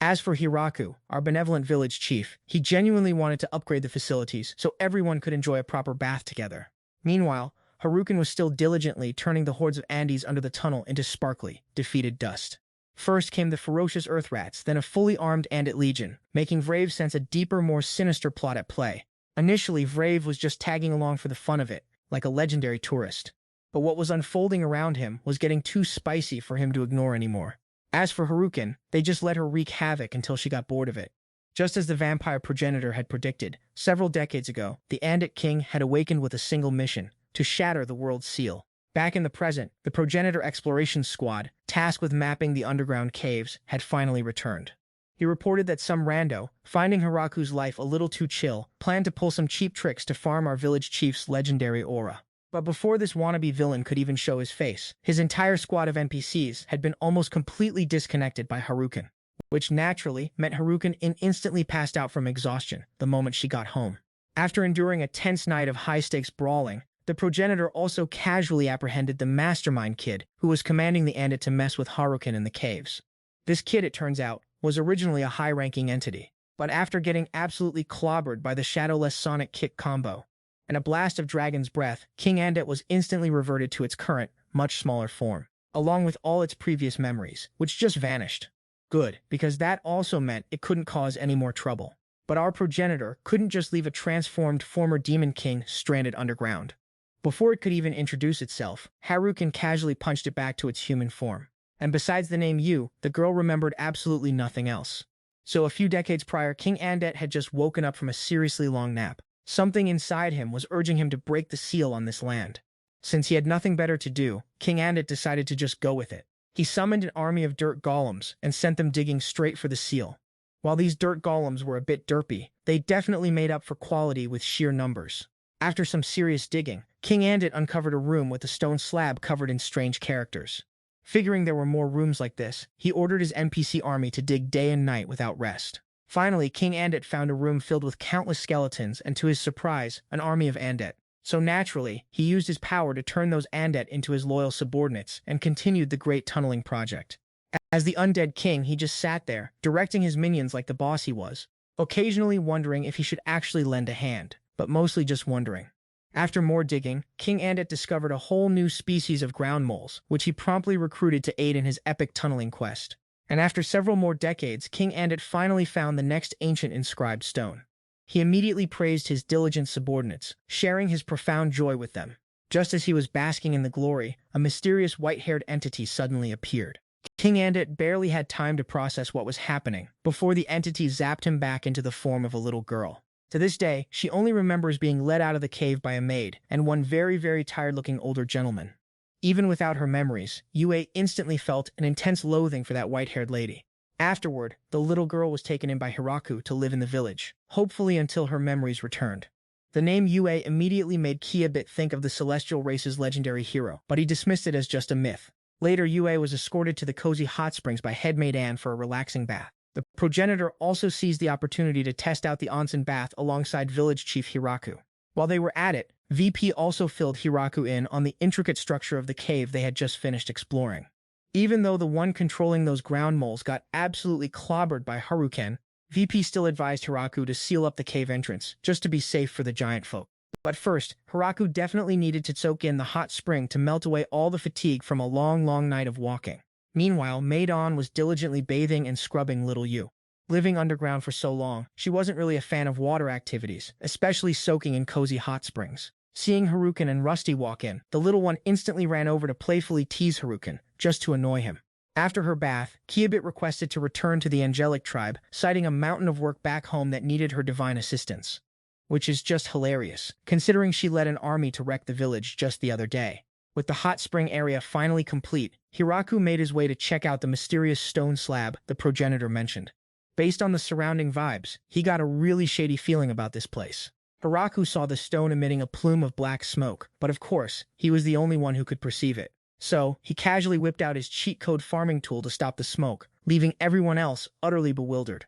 As for Hiraku, our benevolent village chief, he genuinely wanted to upgrade the facilities so everyone could enjoy a proper bath together. Meanwhile, Harukin was still diligently turning the hordes of Andes under the tunnel into sparkly, defeated dust. First came the ferocious earth rats, then a fully armed Andit legion, making Vrave sense a deeper, more sinister plot at play. Initially, Vrave was just tagging along for the fun of it, like a legendary tourist. But what was unfolding around him was getting too spicy for him to ignore anymore. As for Harukin, they just let her wreak havoc until she got bored of it. Just as the vampire progenitor had predicted, several decades ago, the Andit king had awakened with a single mission: to shatter the world's seal. Back in the present, the progenitor exploration squad, tasked with mapping the underground caves, had finally returned. He reported that some rando, finding Hiraku's life a little too chill, planned to pull some cheap tricks to farm our village chief's legendary aura. But before this wannabe villain could even show his face, his entire squad of NPCs had been almost completely disconnected by Harukin, which naturally meant Harukin instantly passed out from exhaustion the moment she got home. After enduring a tense night of high-stakes brawling, the progenitor also casually apprehended the mastermind kid who was commanding the Andit to mess with Harukin in the caves. This kid, it turns out, was originally a high-ranking entity, but after getting absolutely clobbered by the shadowless sonic kick combo and a blast of dragon's breath, King Andit was instantly reverted to its current, much smaller form, along with all its previous memories, which just vanished. Good, because that also meant it couldn't cause any more trouble. But our progenitor couldn't just leave a transformed former demon king stranded underground. Before it could even introduce itself, Harukin casually punched it back to its human form. And besides the name Yu, the girl remembered absolutely nothing else. So a few decades prior, King Andit had just woken up from a seriously long nap, Something inside him was urging him to break the seal on this land. Since he had nothing better to do, King Andit decided to just go with it. He summoned an army of dirt golems and sent them digging straight for the seal. While these dirt golems were a bit derpy, they definitely made up for quality with sheer numbers. After some serious digging, King Andit uncovered a room with a stone slab covered in strange characters. Figuring there were more rooms like this, he ordered his NPC army to dig day and night without rest. Finally, King Andit found a room filled with countless skeletons and, to his surprise, an army of Andit. So naturally, he used his power to turn those Andit into his loyal subordinates and continued the great tunneling project. As the undead king, he just sat there, directing his minions like the boss he was, occasionally wondering if he should actually lend a hand, but mostly just wondering. After more digging, King Andit discovered a whole new species of ground moles, which he promptly recruited to aid in his epic tunneling quest. And after several more decades, King Andit finally found the next ancient inscribed stone. He immediately praised his diligent subordinates, sharing his profound joy with them. Just as he was basking in the glory, a mysterious white-haired entity suddenly appeared. King Andit barely had time to process what was happening before the entity zapped him back into the form of a little girl. To this day, she only remembers being led out of the cave by a maid and one very tired-looking older gentleman. Even without her memories, Yue instantly felt an intense loathing for that white-haired lady. Afterward, the little girl was taken in by Hiraku to live in the village, hopefully until her memories returned. The name Yue immediately made Kiabit think of the celestial race's legendary hero, but he dismissed it as just a myth. Later, Yue was escorted to the cozy hot springs by headmaid Anne for a relaxing bath. The progenitor also seized the opportunity to test out the onsen bath alongside village chief Hiraku. While they were at it, VP also filled Hiraku in on the intricate structure of the cave they had just finished exploring. Even though the one controlling those ground moles got absolutely clobbered by Haruken, VP still advised Hiraku to seal up the cave entrance, just to be safe for the giant folk. But first, Hiraku definitely needed to soak in the hot spring to melt away all the fatigue from a long night of walking. Meanwhile, Maid An was diligently bathing and scrubbing little Yu. Living underground for so long, she wasn't really a fan of water activities, especially soaking in cozy hot springs. Seeing Haruken and Rusty walk in, the little one instantly ran over to playfully tease Haruken, just to annoy him. After her bath, Kiabit requested to return to the angelic tribe, citing a mountain of work back home that needed her divine assistance. Which is just hilarious, considering she led an army to wreck the village just the other day. With the hot spring area finally complete, Hiraku made his way to check out the mysterious stone slab the progenitor mentioned. Based on the surrounding vibes, he got a really shady feeling about this place. Hiraku saw the stone emitting a plume of black smoke, but of course, he was the only one who could perceive it. So, he casually whipped out his cheat code farming tool to stop the smoke, leaving everyone else utterly bewildered.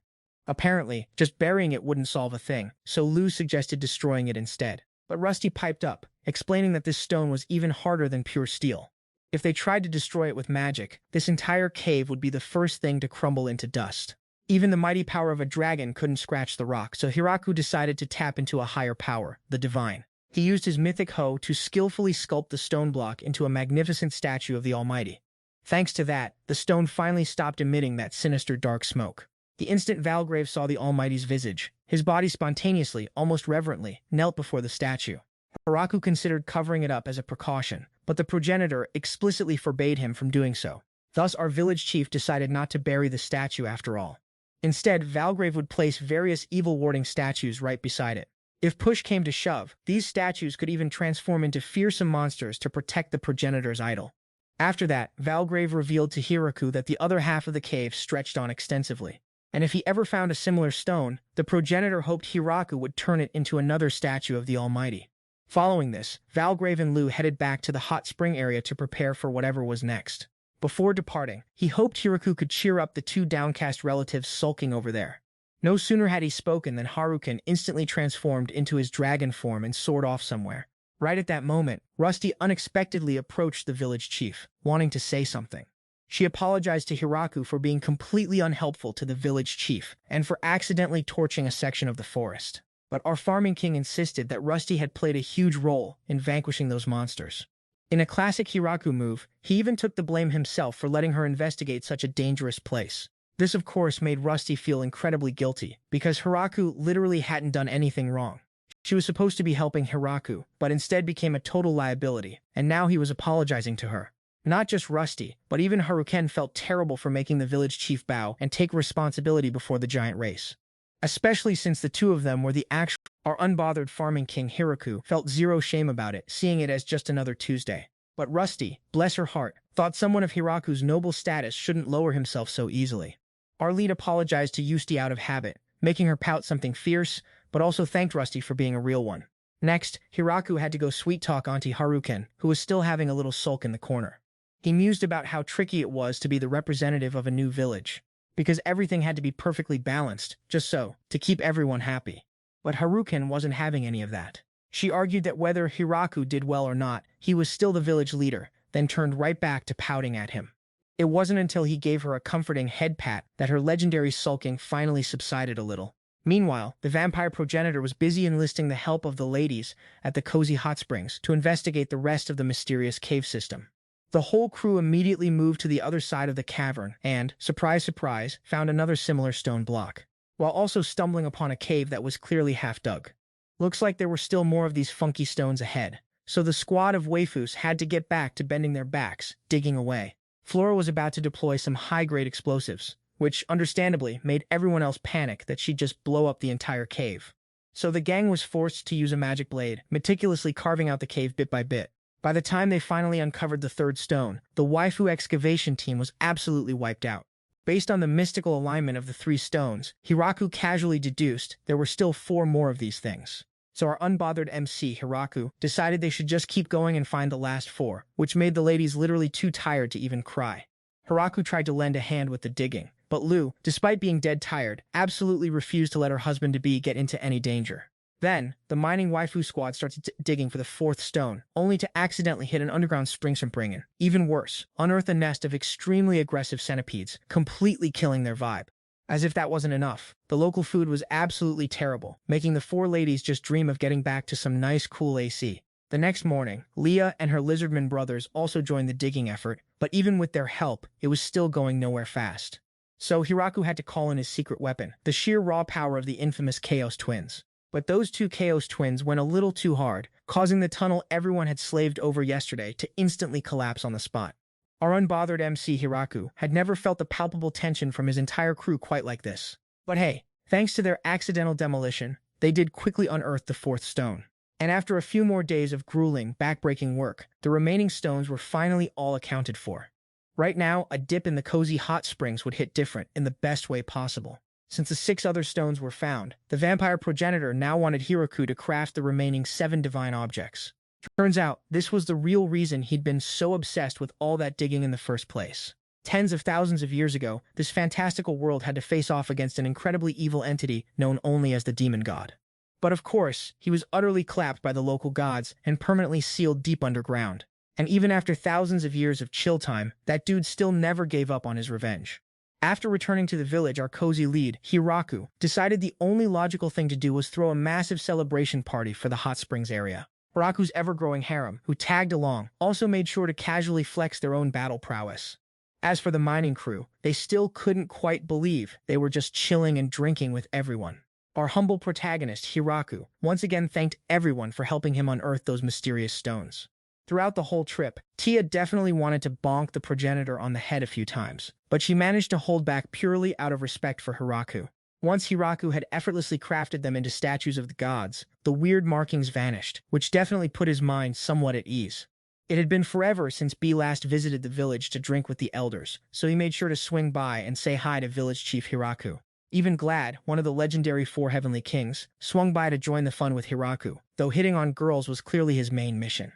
Apparently, just burying it wouldn't solve a thing, so Lou suggested destroying it instead. But Rusty piped up, explaining that this stone was even harder than pure steel. If they tried to destroy it with magic, this entire cave would be the first thing to crumble into dust. Even the mighty power of a dragon couldn't scratch the rock, so Hiraku decided to tap into a higher power, the divine. He used his mythic hoe to skillfully sculpt the stone block into a magnificent statue of the Almighty. Thanks to that, the stone finally stopped emitting that sinister dark smoke. The instant Valgrave saw the Almighty's visage, his body spontaneously, almost reverently, knelt before the statue. Hiraku considered covering it up as a precaution, but the progenitor explicitly forbade him from doing so. Thus, our village chief decided not to bury the statue after all. Instead, Valgrave would place various evil-warding statues right beside it. If push came to shove, these statues could even transform into fearsome monsters to protect the progenitor's idol. After that, Valgrave revealed to Hiraku that the other half of the cave stretched on extensively. And if he ever found a similar stone, the progenitor hoped Hiraku would turn it into another statue of the Almighty. Following this, Valgrave and Lou headed back to the hot spring area to prepare for whatever was next. Before departing, he hoped Hiraku could cheer up the two downcast relatives sulking over there. No sooner had he spoken than Haruken instantly transformed into his dragon form and soared off somewhere. Right at that moment, Rusty unexpectedly approached the village chief, wanting to say something. She apologized to Hiraku for being completely unhelpful to the village chief and for accidentally torching a section of the forest. But our farming king insisted that Rusty had played a huge role in vanquishing those monsters. In a classic Hiraku move, he even took the blame himself for letting her investigate such a dangerous place. This, of course, made Rusty feel incredibly guilty, because Hiraku literally hadn't done anything wrong. She was supposed to be helping Hiraku, but instead became a total liability, and now he was apologizing to her. Not just Rusty, but even Haruken felt terrible for making the village chief bow and take responsibility before the giant race. Especially since the two of them were the actual Our unbothered farming king Hiraku felt zero shame about it, seeing it as just another Tuesday. But Rusty, bless her heart, thought someone of Hiraku's noble status shouldn't lower himself so easily. Our lead apologized to Yusti out of habit, making her pout something fierce, but also thanked Rusty for being a real one. Next, Hiraku had to go sweet-talk Auntie Haruken, who was still having a little sulk in the corner. He mused about how tricky it was to be the representative of a new village, because everything had to be perfectly balanced, just so, to keep everyone happy. But Haruken wasn't having any of that. She argued that whether Hiraku did well or not, he was still the village leader, then turned right back to pouting at him. It wasn't until he gave her a comforting head pat that her legendary sulking finally subsided a little. Meanwhile, the vampire progenitor was busy enlisting the help of the ladies at the cozy hot springs to investigate the rest of the mysterious cave system. The whole crew immediately moved to the other side of the cavern and, surprise surprise, found another similar stone block, while also stumbling upon a cave that was clearly half dug. Looks like there were still more of these funky stones ahead, so the squad of waifus had to get back to bending their backs, digging away. Flora was about to deploy some high-grade explosives, which, understandably, made everyone else panic that she'd just blow up the entire cave. So the gang was forced to use a magic blade, meticulously carving out the cave bit by bit. By the time they finally uncovered the third stone, the waifu excavation team was absolutely wiped out. Based on the mystical alignment of the 3 stones, Hiraku casually deduced there were still 4 more of these things. So our unbothered MC, Hiraku, decided they should just keep going and find the last 4, which made the ladies literally too tired to even cry. Hiraku tried to lend a hand with the digging, but Lu, despite being dead tired, absolutely refused to let her husband-to-be get into any danger. Then, the mining waifu squad started digging for the 4th stone, only to accidentally hit an underground spring. Even worse, unearth a nest of extremely aggressive centipedes, completely killing their vibe. As if that wasn't enough, the local food was absolutely terrible, making the 4 ladies just dream of getting back to some nice cool AC. The next morning, Leah and her lizardman brothers also joined the digging effort, but even with their help, it was still going nowhere fast. So Hiraku had to call in his secret weapon, the sheer raw power of the infamous Chaos Twins. But those 2 Chaos Twins went a little too hard, causing the tunnel everyone had slaved over yesterday to instantly collapse on the spot. Our unbothered MC Hiraku had never felt the palpable tension from his entire crew quite like this. But hey, thanks to their accidental demolition, they did quickly unearth the 4th stone. And after a few more days of grueling, backbreaking work, the remaining stones were finally all accounted for. Right now, a dip in the cozy hot springs would hit different in the best way possible. Since the 6 other stones were found, the vampire progenitor now wanted Hiraku to craft the remaining 7 divine objects. Turns out, this was the real reason he'd been so obsessed with all that digging in the first place. Tens of thousands of years ago, this fantastical world had to face off against an incredibly evil entity known only as the demon god. But of course, he was utterly clapped by the local gods and permanently sealed deep underground. And even after thousands of years of chill time, that dude still never gave up on his revenge. After returning to the village, our cozy lead, Hiraku, decided the only logical thing to do was throw a massive celebration party for the hot springs area. Hiraku's ever-growing harem, who tagged along, also made sure to casually flex their own battle prowess. As for the mining crew, they still couldn't quite believe they were just chilling and drinking with everyone. Our humble protagonist, Hiraku, once again thanked everyone for helping him unearth those mysterious stones. Throughout the whole trip, Tia definitely wanted to bonk the progenitor on the head a few times, but she managed to hold back purely out of respect for Hiraku. Once Hiraku had effortlessly crafted them into statues of the gods, the weird markings vanished, which definitely put his mind somewhat at ease. It had been forever since B last visited the village to drink with the elders, so he made sure to swing by and say hi to village chief Hiraku. Even Glad, one of the legendary 4 heavenly kings, swung by to join the fun with Hiraku, though hitting on girls was clearly his main mission.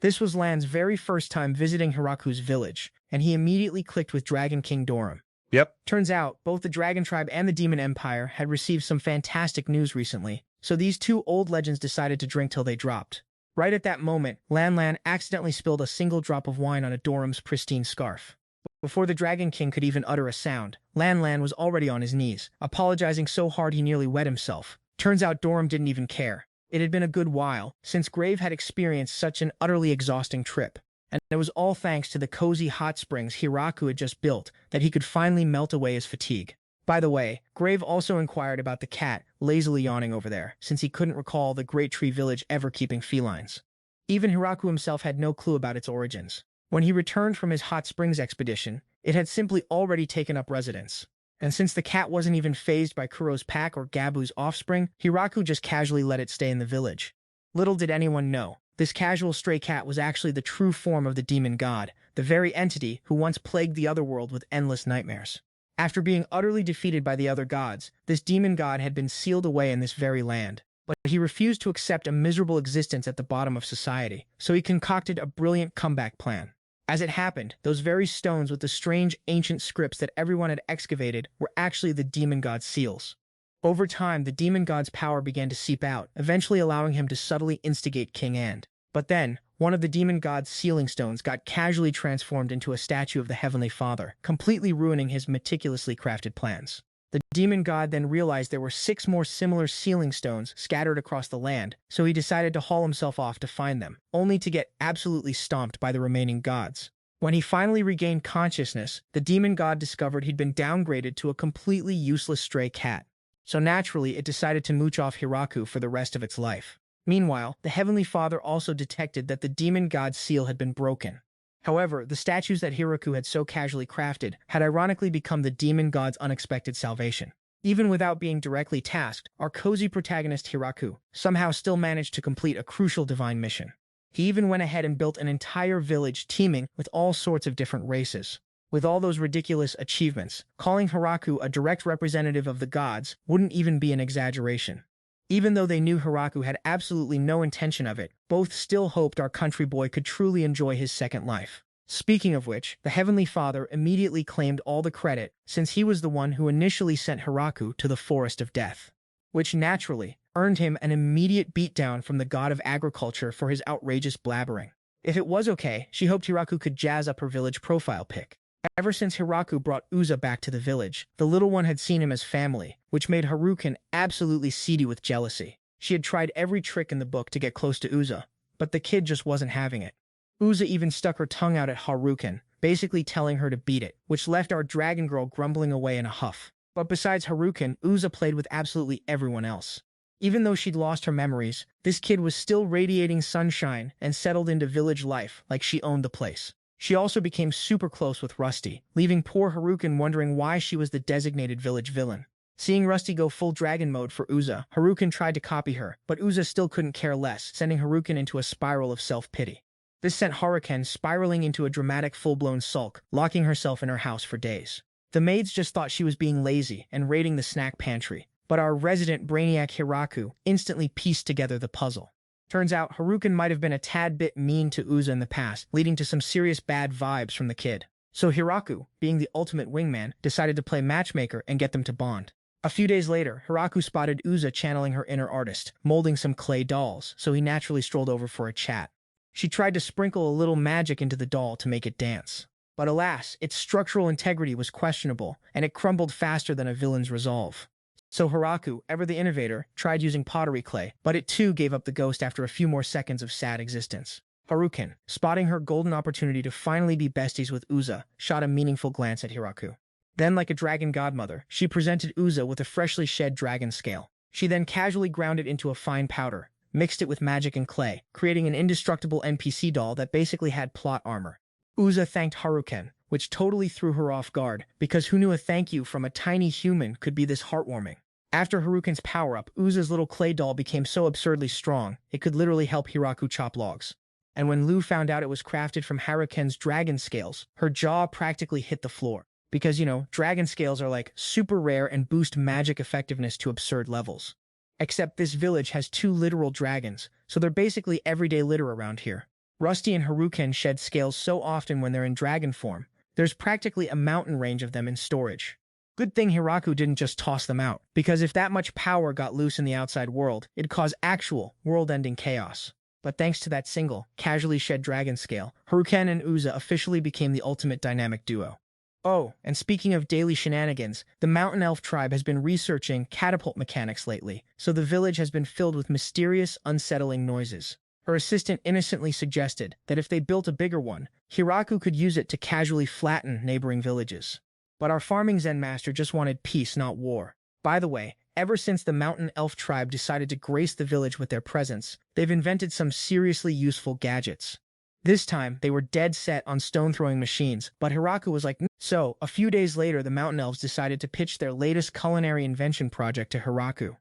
This was Lan's very first time visiting Hiraku's village, and he immediately clicked with Dragon King Dorum. Yep. Turns out, both the Dragon Tribe and the Demon Empire had received some fantastic news recently, so these 2 old legends decided to drink till they dropped. Right at that moment, Lan accidentally spilled a single drop of wine on a Dorum's pristine scarf. Before the Dragon King could even utter a sound, Lan was already on his knees, apologizing so hard he nearly wet himself. Turns out Dorum didn't even care. It had been a good while since Grave had experienced such an utterly exhausting trip, and it was all thanks to the cozy hot springs Hiraku had just built that he could finally melt away his fatigue. By the way, Grave also inquired about the cat lazily yawning over there, since he couldn't recall the Great Tree Village ever keeping felines. Even Hiraku himself had no clue about its origins. When he returned from his hot springs expedition, it had simply already taken up residence. And since the cat wasn't even fazed by Kuro's pack or Gabu's offspring, Hiraku just casually let it stay in the village. Little did anyone know, this casual stray cat was actually the true form of the demon god, the very entity who once plagued the otherworld with endless nightmares. After being utterly defeated by the other gods, this demon god had been sealed away in this very land. But he refused to accept a miserable existence at the bottom of society, so he concocted a brilliant comeback plan. As it happened, those very stones with the strange ancient scripts that everyone had excavated were actually the demon god's seals. Over time, the demon god's power began to seep out, eventually allowing him to subtly instigate King And. But then, one of the demon god's sealing stones got casually transformed into a statue of the Heavenly Father, completely ruining his meticulously crafted plans. The demon god then realized there were 6 more similar sealing stones scattered across the land, so he decided to haul himself off to find them, only to get absolutely stomped by the remaining gods. When he finally regained consciousness, the demon god discovered he'd been downgraded to a completely useless stray cat. So naturally, it decided to mooch off Hiraku for the rest of its life. Meanwhile, the Heavenly Father also detected that the demon god's seal had been broken. However, the statues that Hiraku had so casually crafted had ironically become the demon god's unexpected salvation. Even without being directly tasked, our cozy protagonist Hiraku somehow still managed to complete a crucial divine mission. He even went ahead and built an entire village teeming with all sorts of different races. With all those ridiculous achievements, calling Hiraku a direct representative of the gods wouldn't even be an exaggeration. Even though they knew Hiraku had absolutely no intention of it, both still hoped our country boy could truly enjoy his second life. Speaking of which, the Heavenly Father immediately claimed all the credit, since he was the one who initially sent Hiraku to the Forest of Death, which naturally earned him an immediate beatdown from the god of agriculture for his outrageous blabbering. If it was okay, she hoped Hiraku could jazz up her village profile pic. Ever since Hiraku brought Uza back to the village, the little one had seen him as family, which made Haruken absolutely seedy with jealousy. She had tried every trick in the book to get close to Uza, but the kid just wasn't having it. Uza even stuck her tongue out at Haruken, basically telling her to beat it, which left our dragon girl grumbling away in a huff. But besides Haruken, Uza played with absolutely everyone else. Even though she'd lost her memories, this kid was still radiating sunshine and settled into village life like she owned the place. She also became super close with Rusty, leaving poor Haruken wondering why she was the designated village villain. Seeing Rusty go full dragon mode for Uza, Haruken tried to copy her, but Uza still couldn't care less, sending Haruken into a spiral of self-pity. This sent Haruken spiraling into a dramatic full-blown sulk, locking herself in her house for days. The maids just thought she was being lazy and raiding the snack pantry, but our resident brainiac Hiraku instantly pieced together the puzzle. Turns out, Haruken might have been a tad bit mean to Uza in the past, leading to some serious bad vibes from the kid. So Hiraku, being the ultimate wingman, decided to play matchmaker and get them to bond. A few days later, Hiraku spotted Uza channeling her inner artist, molding some clay dolls, so he naturally strolled over for a chat. She tried to sprinkle a little magic into the doll to make it dance. But alas, its structural integrity was questionable, and it crumbled faster than a villain's resolve. So Hiraku, ever the innovator, tried using pottery clay, but it too gave up the ghost after a few more seconds of sad existence. Haruken, spotting her golden opportunity to finally be besties with Uza, shot a meaningful glance at Hiraku. Then, like a dragon godmother, she presented Uza with a freshly shed dragon scale. She then casually ground it into a fine powder, mixed it with magic and clay, creating an indestructible NPC doll that basically had plot armor. Uza thanked Haruken, which totally threw her off guard, because who knew a thank you from a tiny human could be this heartwarming? After Haruken's power-up, Uza's little clay doll became so absurdly strong, it could literally help Hiraku chop logs. And when Lu found out it was crafted from Haruken's dragon scales, her jaw practically hit the floor. Because, dragon scales are like super rare and boost magic effectiveness to absurd levels. Except this village has 2 literal dragons, so they're basically everyday litter around here. Rusty and Haruken shed scales so often when they're in dragon form, there's practically a mountain range of them in storage. Good thing Hiraku didn't just toss them out, because if that much power got loose in the outside world, it'd cause actual, world-ending chaos. But thanks to that single, casually shed dragon scale, Haruken and Uza officially became the ultimate dynamic duo. Oh, and speaking of daily shenanigans, the Mountain Elf tribe has been researching catapult mechanics lately, so the village has been filled with mysterious, unsettling noises. Her assistant innocently suggested that if they built a bigger one, Hiraku could use it to casually flatten neighboring villages. But our farming Zen master just wanted peace, not war. By the way, ever since the Mountain Elf tribe decided to grace the village with their presence, they've invented some seriously useful gadgets. This time, they were dead set on stone-throwing machines, but Hiraku was like, so, a few days later, the Mountain Elves decided to pitch their latest culinary invention project to Hiraku.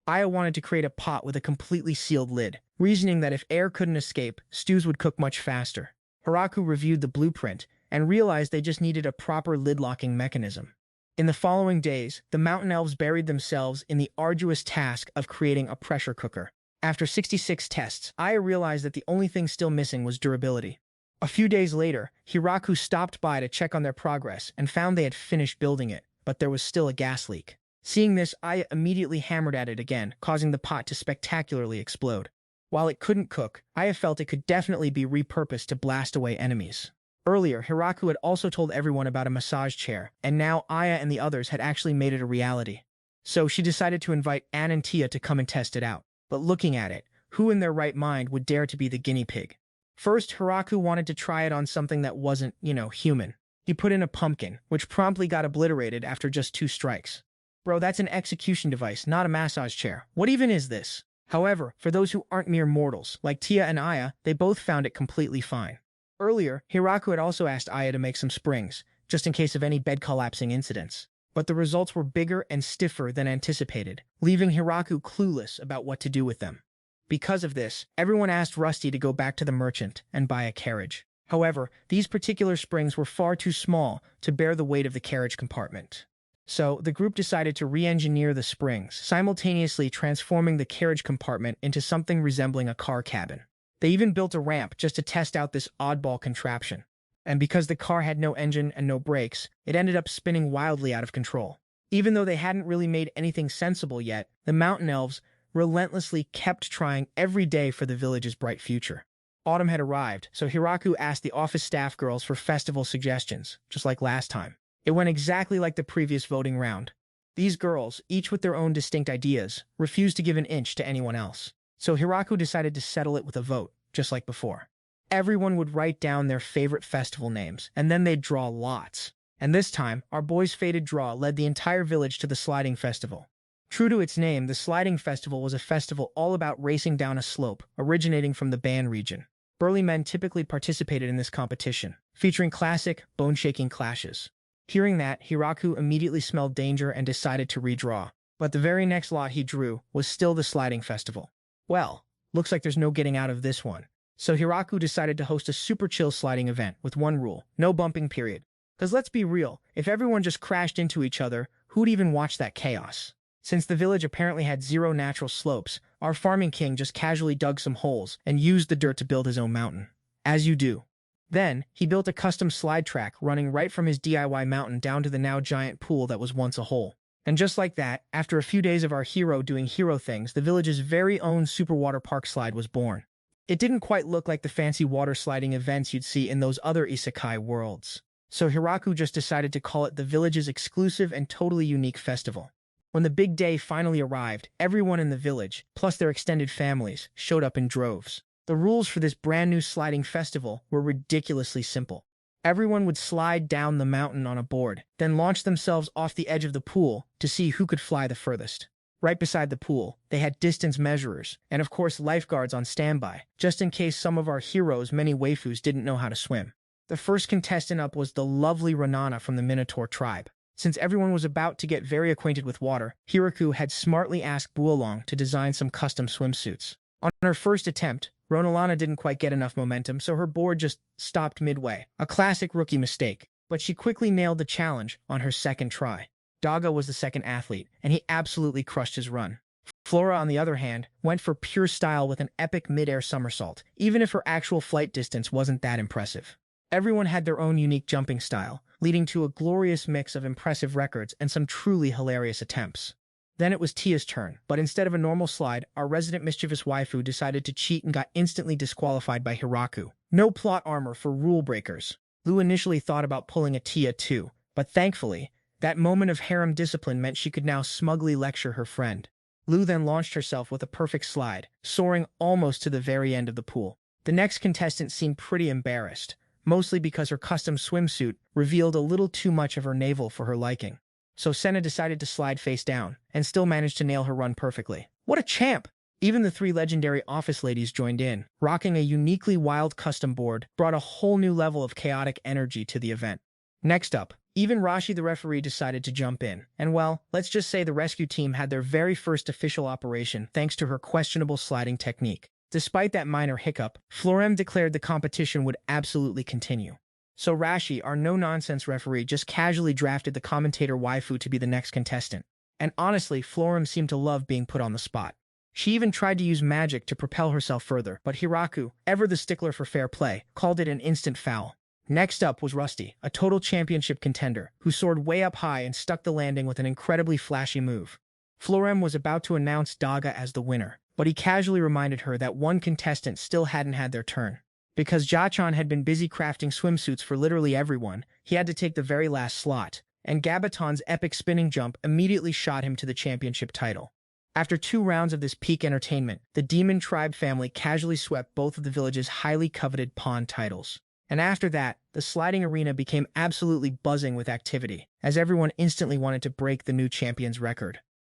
Aya wanted to create a pot with a completely sealed lid, reasoning that if air couldn't escape, stews would cook much faster. Hiraku reviewed the blueprint and realized they just needed a proper lid-locking mechanism. In the following days, the Mountain Elves buried themselves in the arduous task of creating a pressure cooker. After 66 tests, Aya realized that the only thing still missing was durability. A few days later, Hiraku stopped by to check on their progress and found they had finished building it, but there was still a gas leak. Seeing this, Aya immediately hammered at it again, causing the pot to spectacularly explode. While it couldn't cook, Aya felt it could definitely be repurposed to blast away enemies. Earlier, Hiraku had also told everyone about a massage chair, and now Aya and the others had actually made it a reality. So she decided to invite Ann and Tia to come and test it out. But looking at it, who in their right mind would dare to be the guinea pig? First, Hiraku wanted to try it on something that wasn't, human. He put in a pumpkin, which promptly got obliterated after just 2 strikes. Bro, that's an execution device, not a massage chair. What even is this? However, for those who aren't mere mortals, like Tia and Aya, they both found it completely fine. Earlier, Hiraku had also asked Aya to make some springs, just in case of any bed collapsing incidents. But the results were bigger and stiffer than anticipated, leaving Hiraku clueless about what to do with them. Because of this, everyone asked Rusty to go back to the merchant and buy a carriage. However, these particular springs were far too small to bear the weight of the carriage compartment. So, the group decided to re-engineer the springs, simultaneously transforming the carriage compartment into something resembling a car cabin. They even built a ramp just to test out this oddball contraption. And because the car had no engine and no brakes, it ended up spinning wildly out of control. Even though they hadn't really made anything sensible yet, the Mountain Elves relentlessly kept trying every day for the village's bright future. Autumn had arrived, so Hiraku asked the office staff girls for festival suggestions, just like last time. It went exactly like the previous voting round. These girls, each with their own distinct ideas, refused to give an inch to anyone else. So Hiraku decided to settle it with a vote, just like before. Everyone would write down their favorite festival names, and then they'd draw lots. And this time, our boy's fated draw led the entire village to the sliding festival. True to its name, the sliding festival was a festival all about racing down a slope, originating from the Ban region. Burly men typically participated in this competition, featuring classic, bone-shaking clashes. Hearing that, Hiraku immediately smelled danger and decided to redraw. But the very next lot he drew was still the sliding festival. Well, looks like there's no getting out of this one. So Hiraku decided to host a super chill sliding event with one rule, no bumping period. Cause let's be real, if everyone just crashed into each other, who'd even watch that chaos? Since the village apparently had 0 natural slopes, our farming king just casually dug some holes and used the dirt to build his own mountain. As you do. Then, he built a custom slide track running right from his DIY mountain down to the now giant pool that was once a hole. And just like that, after a few days of our hero doing hero things, the village's very own super water park slide was born. It didn't quite look like the fancy water sliding events you'd see in those other isekai worlds. So Hiraku just decided to call it the village's exclusive and totally unique festival. When the big day finally arrived, everyone in the village, plus their extended families, showed up in droves. The rules for this brand new sliding festival were ridiculously simple. Everyone would slide down the mountain on a board, then launch themselves off the edge of the pool to see who could fly the furthest. Right beside the pool, they had distance measurers, and of course lifeguards on standby, just in case some of our heroes' many waifus didn't know how to swim. The first contestant up was the lovely Renana from the Minotaur tribe. Since everyone was about to get very acquainted with water, Hiraku had smartly asked Buolong to design some custom swimsuits. On her first attempt, Ronalana didn't quite get enough momentum, so her board just stopped midway. A classic rookie mistake, but she quickly nailed the challenge on her second try. Daga was the second athlete, and he absolutely crushed his run. Flora, on the other hand, went for pure style with an epic mid-air somersault, even if her actual flight distance wasn't that impressive. Everyone had their own unique jumping style, leading to a glorious mix of impressive records and some truly hilarious attempts. Then it was Tia's turn, but instead of a normal slide, our resident mischievous waifu decided to cheat and got instantly disqualified by Hiraku. No plot armor for rule breakers. Lu initially thought about pulling a Tia too, but thankfully, that moment of harem discipline meant she could now smugly lecture her friend. Lu then launched herself with a perfect slide, soaring almost to the very end of the pool. The next contestant seemed pretty embarrassed, mostly because her custom swimsuit revealed a little too much of her navel for her liking. So Senna decided to slide face down, and still managed to nail her run perfectly. What a champ! Even the three legendary office ladies joined in, rocking a uniquely wild custom board brought a whole new level of chaotic energy to the event. Next up, even Rashi the referee decided to jump in, and well, let's just say the rescue team had their very first official operation thanks to her questionable sliding technique. Despite that minor hiccup, Florem declared the competition would absolutely continue. So Rashi, our no-nonsense referee, just casually drafted the commentator waifu to be the next contestant. And honestly, Florem seemed to love being put on the spot. She even tried to use magic to propel herself further, but Hiraku, ever the stickler for fair play, called it an instant foul. Next up was Rusty, a total championship contender, who soared way up high and stuck the landing with an incredibly flashy move. Florem was about to announce Daga as the winner, but he casually reminded her that one contestant still hadn't had their turn. Because Jachan had been busy crafting swimsuits for literally everyone, he had to take the very last slot, and Gabaton's epic spinning jump immediately shot him to the championship title. After 2 rounds of this peak entertainment, the Demon Tribe family casually swept both of the village's highly coveted pawn titles. And after that, the sliding arena became absolutely buzzing with activity, as everyone instantly wanted to break the new champion's record.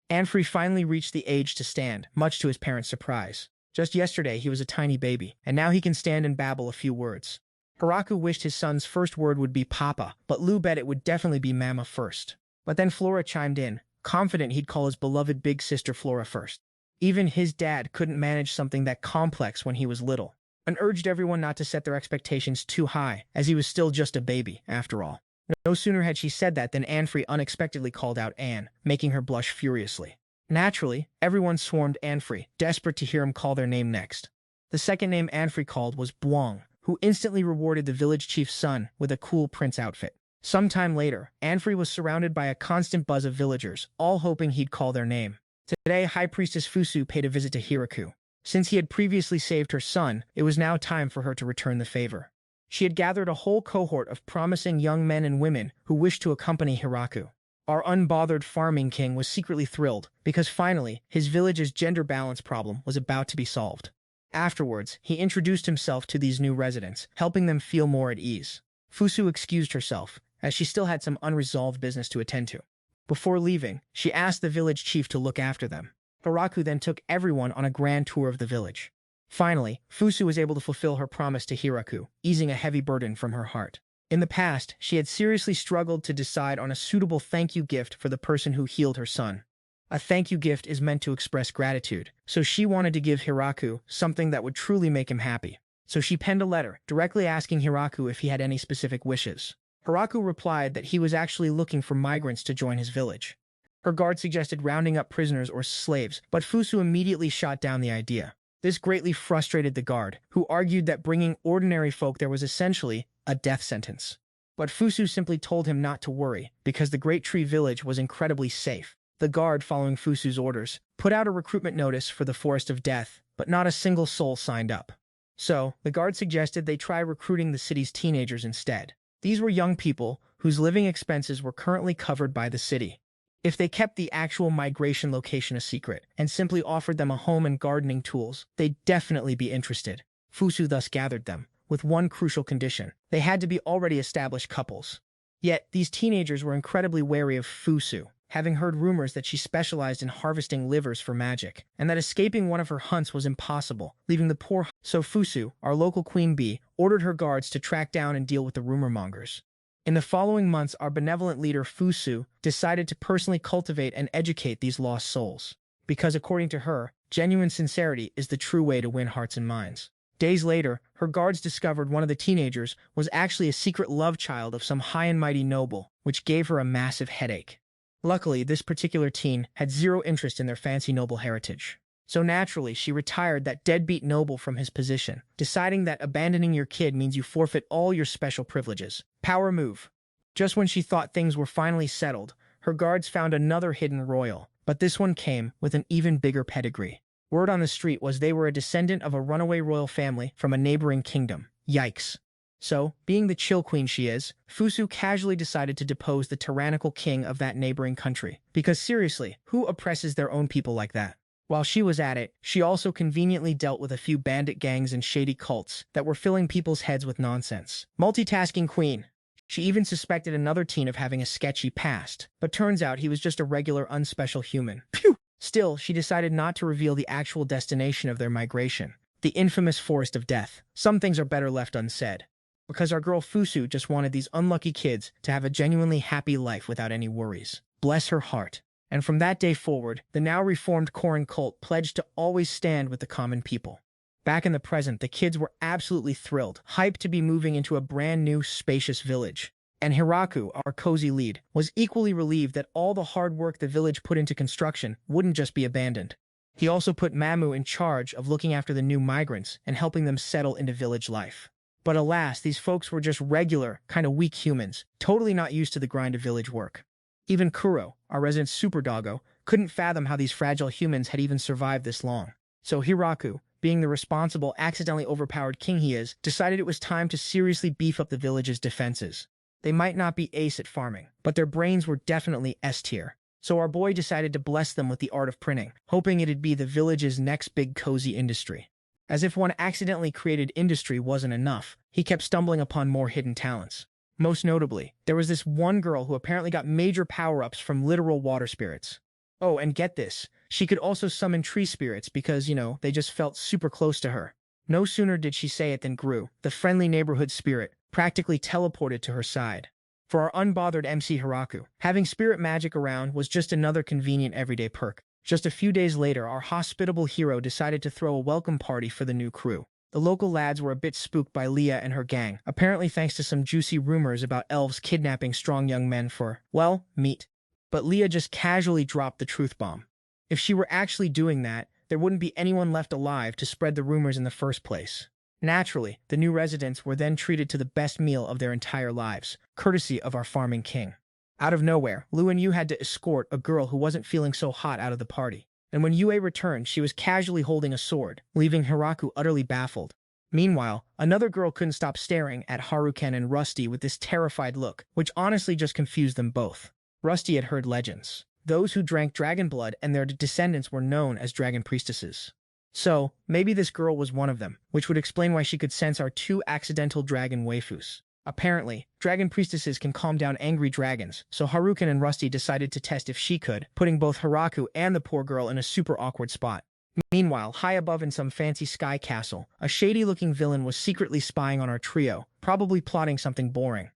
Anfrey finally reached the age to stand, much to his parents' surprise. Just yesterday, he was a tiny baby, and now he can stand and babble a few words. Hiraku wished his son's first word would be Papa, but Lou bet it would definitely be Mama first. But then Flora chimed in, confident he'd call his beloved big sister Flora first. Even his dad couldn't manage something that complex when he was little, and urged everyone not to set their expectations too high, as he was still just a baby, after all. No sooner had she said that than Anfrey unexpectedly called out Anne, making her blush furiously. Naturally, everyone swarmed Anfrey, desperate to hear him call their name next. The second name Anfrey called was Buong, who instantly rewarded the village chief's son with a cool prince outfit. Sometime later, Anfrey was surrounded by a constant buzz of villagers, all hoping he'd call their name. Today, High Priestess Fusu paid a visit to Hiraku. Since he had previously saved her son, it was now time for her to return the favor. She had gathered a whole cohort of promising young men and women who wished to accompany Hiraku. Our unbothered farming king was secretly thrilled, because finally, his village's gender balance problem was about to be solved. Afterwards, he introduced himself to these new residents, helping them feel more at ease. Fusu excused herself, as she still had some unresolved business to attend to. Before leaving, she asked the village chief to look after them. Hiraku then took everyone on a grand tour of the village. Finally, Fusu was able to fulfill her promise to Hiraku, easing a heavy burden from her heart. In the past, she had seriously struggled to decide on a suitable thank you gift for the person who healed her son. A thank you gift is meant to express gratitude, so she wanted to give Hiraku something that would truly make him happy. So she penned a letter, directly asking Hiraku if he had any specific wishes. Hiraku replied that he was actually looking for migrants to join his village. Her guard suggested rounding up prisoners or slaves, but Fusu immediately shot down the idea. This greatly frustrated the guard, who argued that bringing ordinary folk there was essentially a death sentence. But Fusu simply told him not to worry, because the Great Tree Village was incredibly safe. The guard, following Fusu's orders, put out a recruitment notice for the Forest of Death, but not a single soul signed up. So, the guard suggested they try recruiting the city's teenagers instead. These were young people whose living expenses were currently covered by the city. If they kept the actual migration location a secret and simply offered them a home and gardening tools, they'd definitely be interested. Fusu thus gathered them, with one crucial condition. They had to be already established couples. Yet, these teenagers were incredibly wary of Fusu, having heard rumors that she specialized in harvesting livers for magic, and that escaping one of her hunts was impossible, leaving the poor. So Fusu, our local queen bee, ordered her guards to track down and deal with the rumor mongers. In the following months, our benevolent leader Fusu decided to personally cultivate and educate these lost souls. Because according to her, genuine sincerity is the true way to win hearts and minds. Days later, her guards discovered one of the teenagers was actually a secret love child of some high and mighty noble, which gave her a massive headache. Luckily, this particular teen had zero interest in their fancy noble heritage. So naturally, she retired that deadbeat noble from his position, deciding that abandoning your kid means you forfeit all your special privileges. Power move. Just when she thought things were finally settled, her guards found another hidden royal, but this one came with an even bigger pedigree. Word on the street was they were a descendant of a runaway royal family from a neighboring kingdom. Yikes. So, being the chill queen she is, Fusu casually decided to depose the tyrannical king of that neighboring country. Because seriously, who oppresses their own people like that? While she was at it, she also conveniently dealt with a few bandit gangs and shady cults that were filling people's heads with nonsense. Multitasking queen. She even suspected another teen of having a sketchy past, but turns out he was just a regular unspecial human. Phew! Still, she decided not to reveal the actual destination of their migration, the infamous Forest of Death. Some things are better left unsaid. Because our girl Fusu just wanted these unlucky kids to have a genuinely happy life without any worries. Bless her heart. And from that day forward, the now reformed Korin cult pledged to always stand with the common people. Back in the present, the kids were absolutely thrilled, hyped to be moving into a brand new, spacious village. And Hiraku, our cozy lead, was equally relieved that all the hard work the village put into construction wouldn't just be abandoned. He also put Mamu in charge of looking after the new migrants and helping them settle into village life. But alas, these folks were just regular, kind of weak humans, totally not used to the grind of village work. Even Kuro, our resident super doggo, couldn't fathom how these fragile humans had even survived this long. So Hiraku, being the responsible, accidentally overpowered king he is, decided it was time to seriously beef up the village's defenses. They might not be ace at farming, but their brains were definitely S tier. So our boy decided to bless them with the art of printing, hoping it'd be the village's next big cozy industry. As if one accidentally created industry wasn't enough, he kept stumbling upon more hidden talents. Most notably, there was this one girl who apparently got major power-ups from literal water spirits. Oh, and get this, she could also summon tree spirits because, they just felt super close to her. No sooner did she say it than Gru, the friendly neighborhood spirit, practically teleported to her side. For our unbothered MC Hiraku, having spirit magic around was just another convenient everyday perk. Just a few days later, our hospitable hero decided to throw a welcome party for the new crew. The local lads were a bit spooked by Leah and her gang, apparently thanks to some juicy rumors about elves kidnapping strong young men for, well, meat. But Leah just casually dropped the truth bomb. If she were actually doing that, there wouldn't be anyone left alive to spread the rumors in the first place. Naturally, the new residents were then treated to the best meal of their entire lives, courtesy of our farming king. Out of nowhere, Lu and Yu had to escort a girl who wasn't feeling so hot out of the party. And when Yue returned, she was casually holding a sword, leaving Hiraku utterly baffled. Meanwhile, another girl couldn't stop staring at Haruken and Rusty with this terrified look, which honestly just confused them both. Rusty had heard legends. Those who drank dragon blood and their descendants were known as dragon priestesses. So, maybe this girl was one of them, which would explain why she could sense our two accidental dragon waifus. Apparently, dragon priestesses can calm down angry dragons, so Haruken and Rusty decided to test if she could, putting both Hiraku and the poor girl in a super awkward spot. Meanwhile, high above in some fancy sky castle, a shady-looking villain was secretly spying on our trio, probably plotting something boring.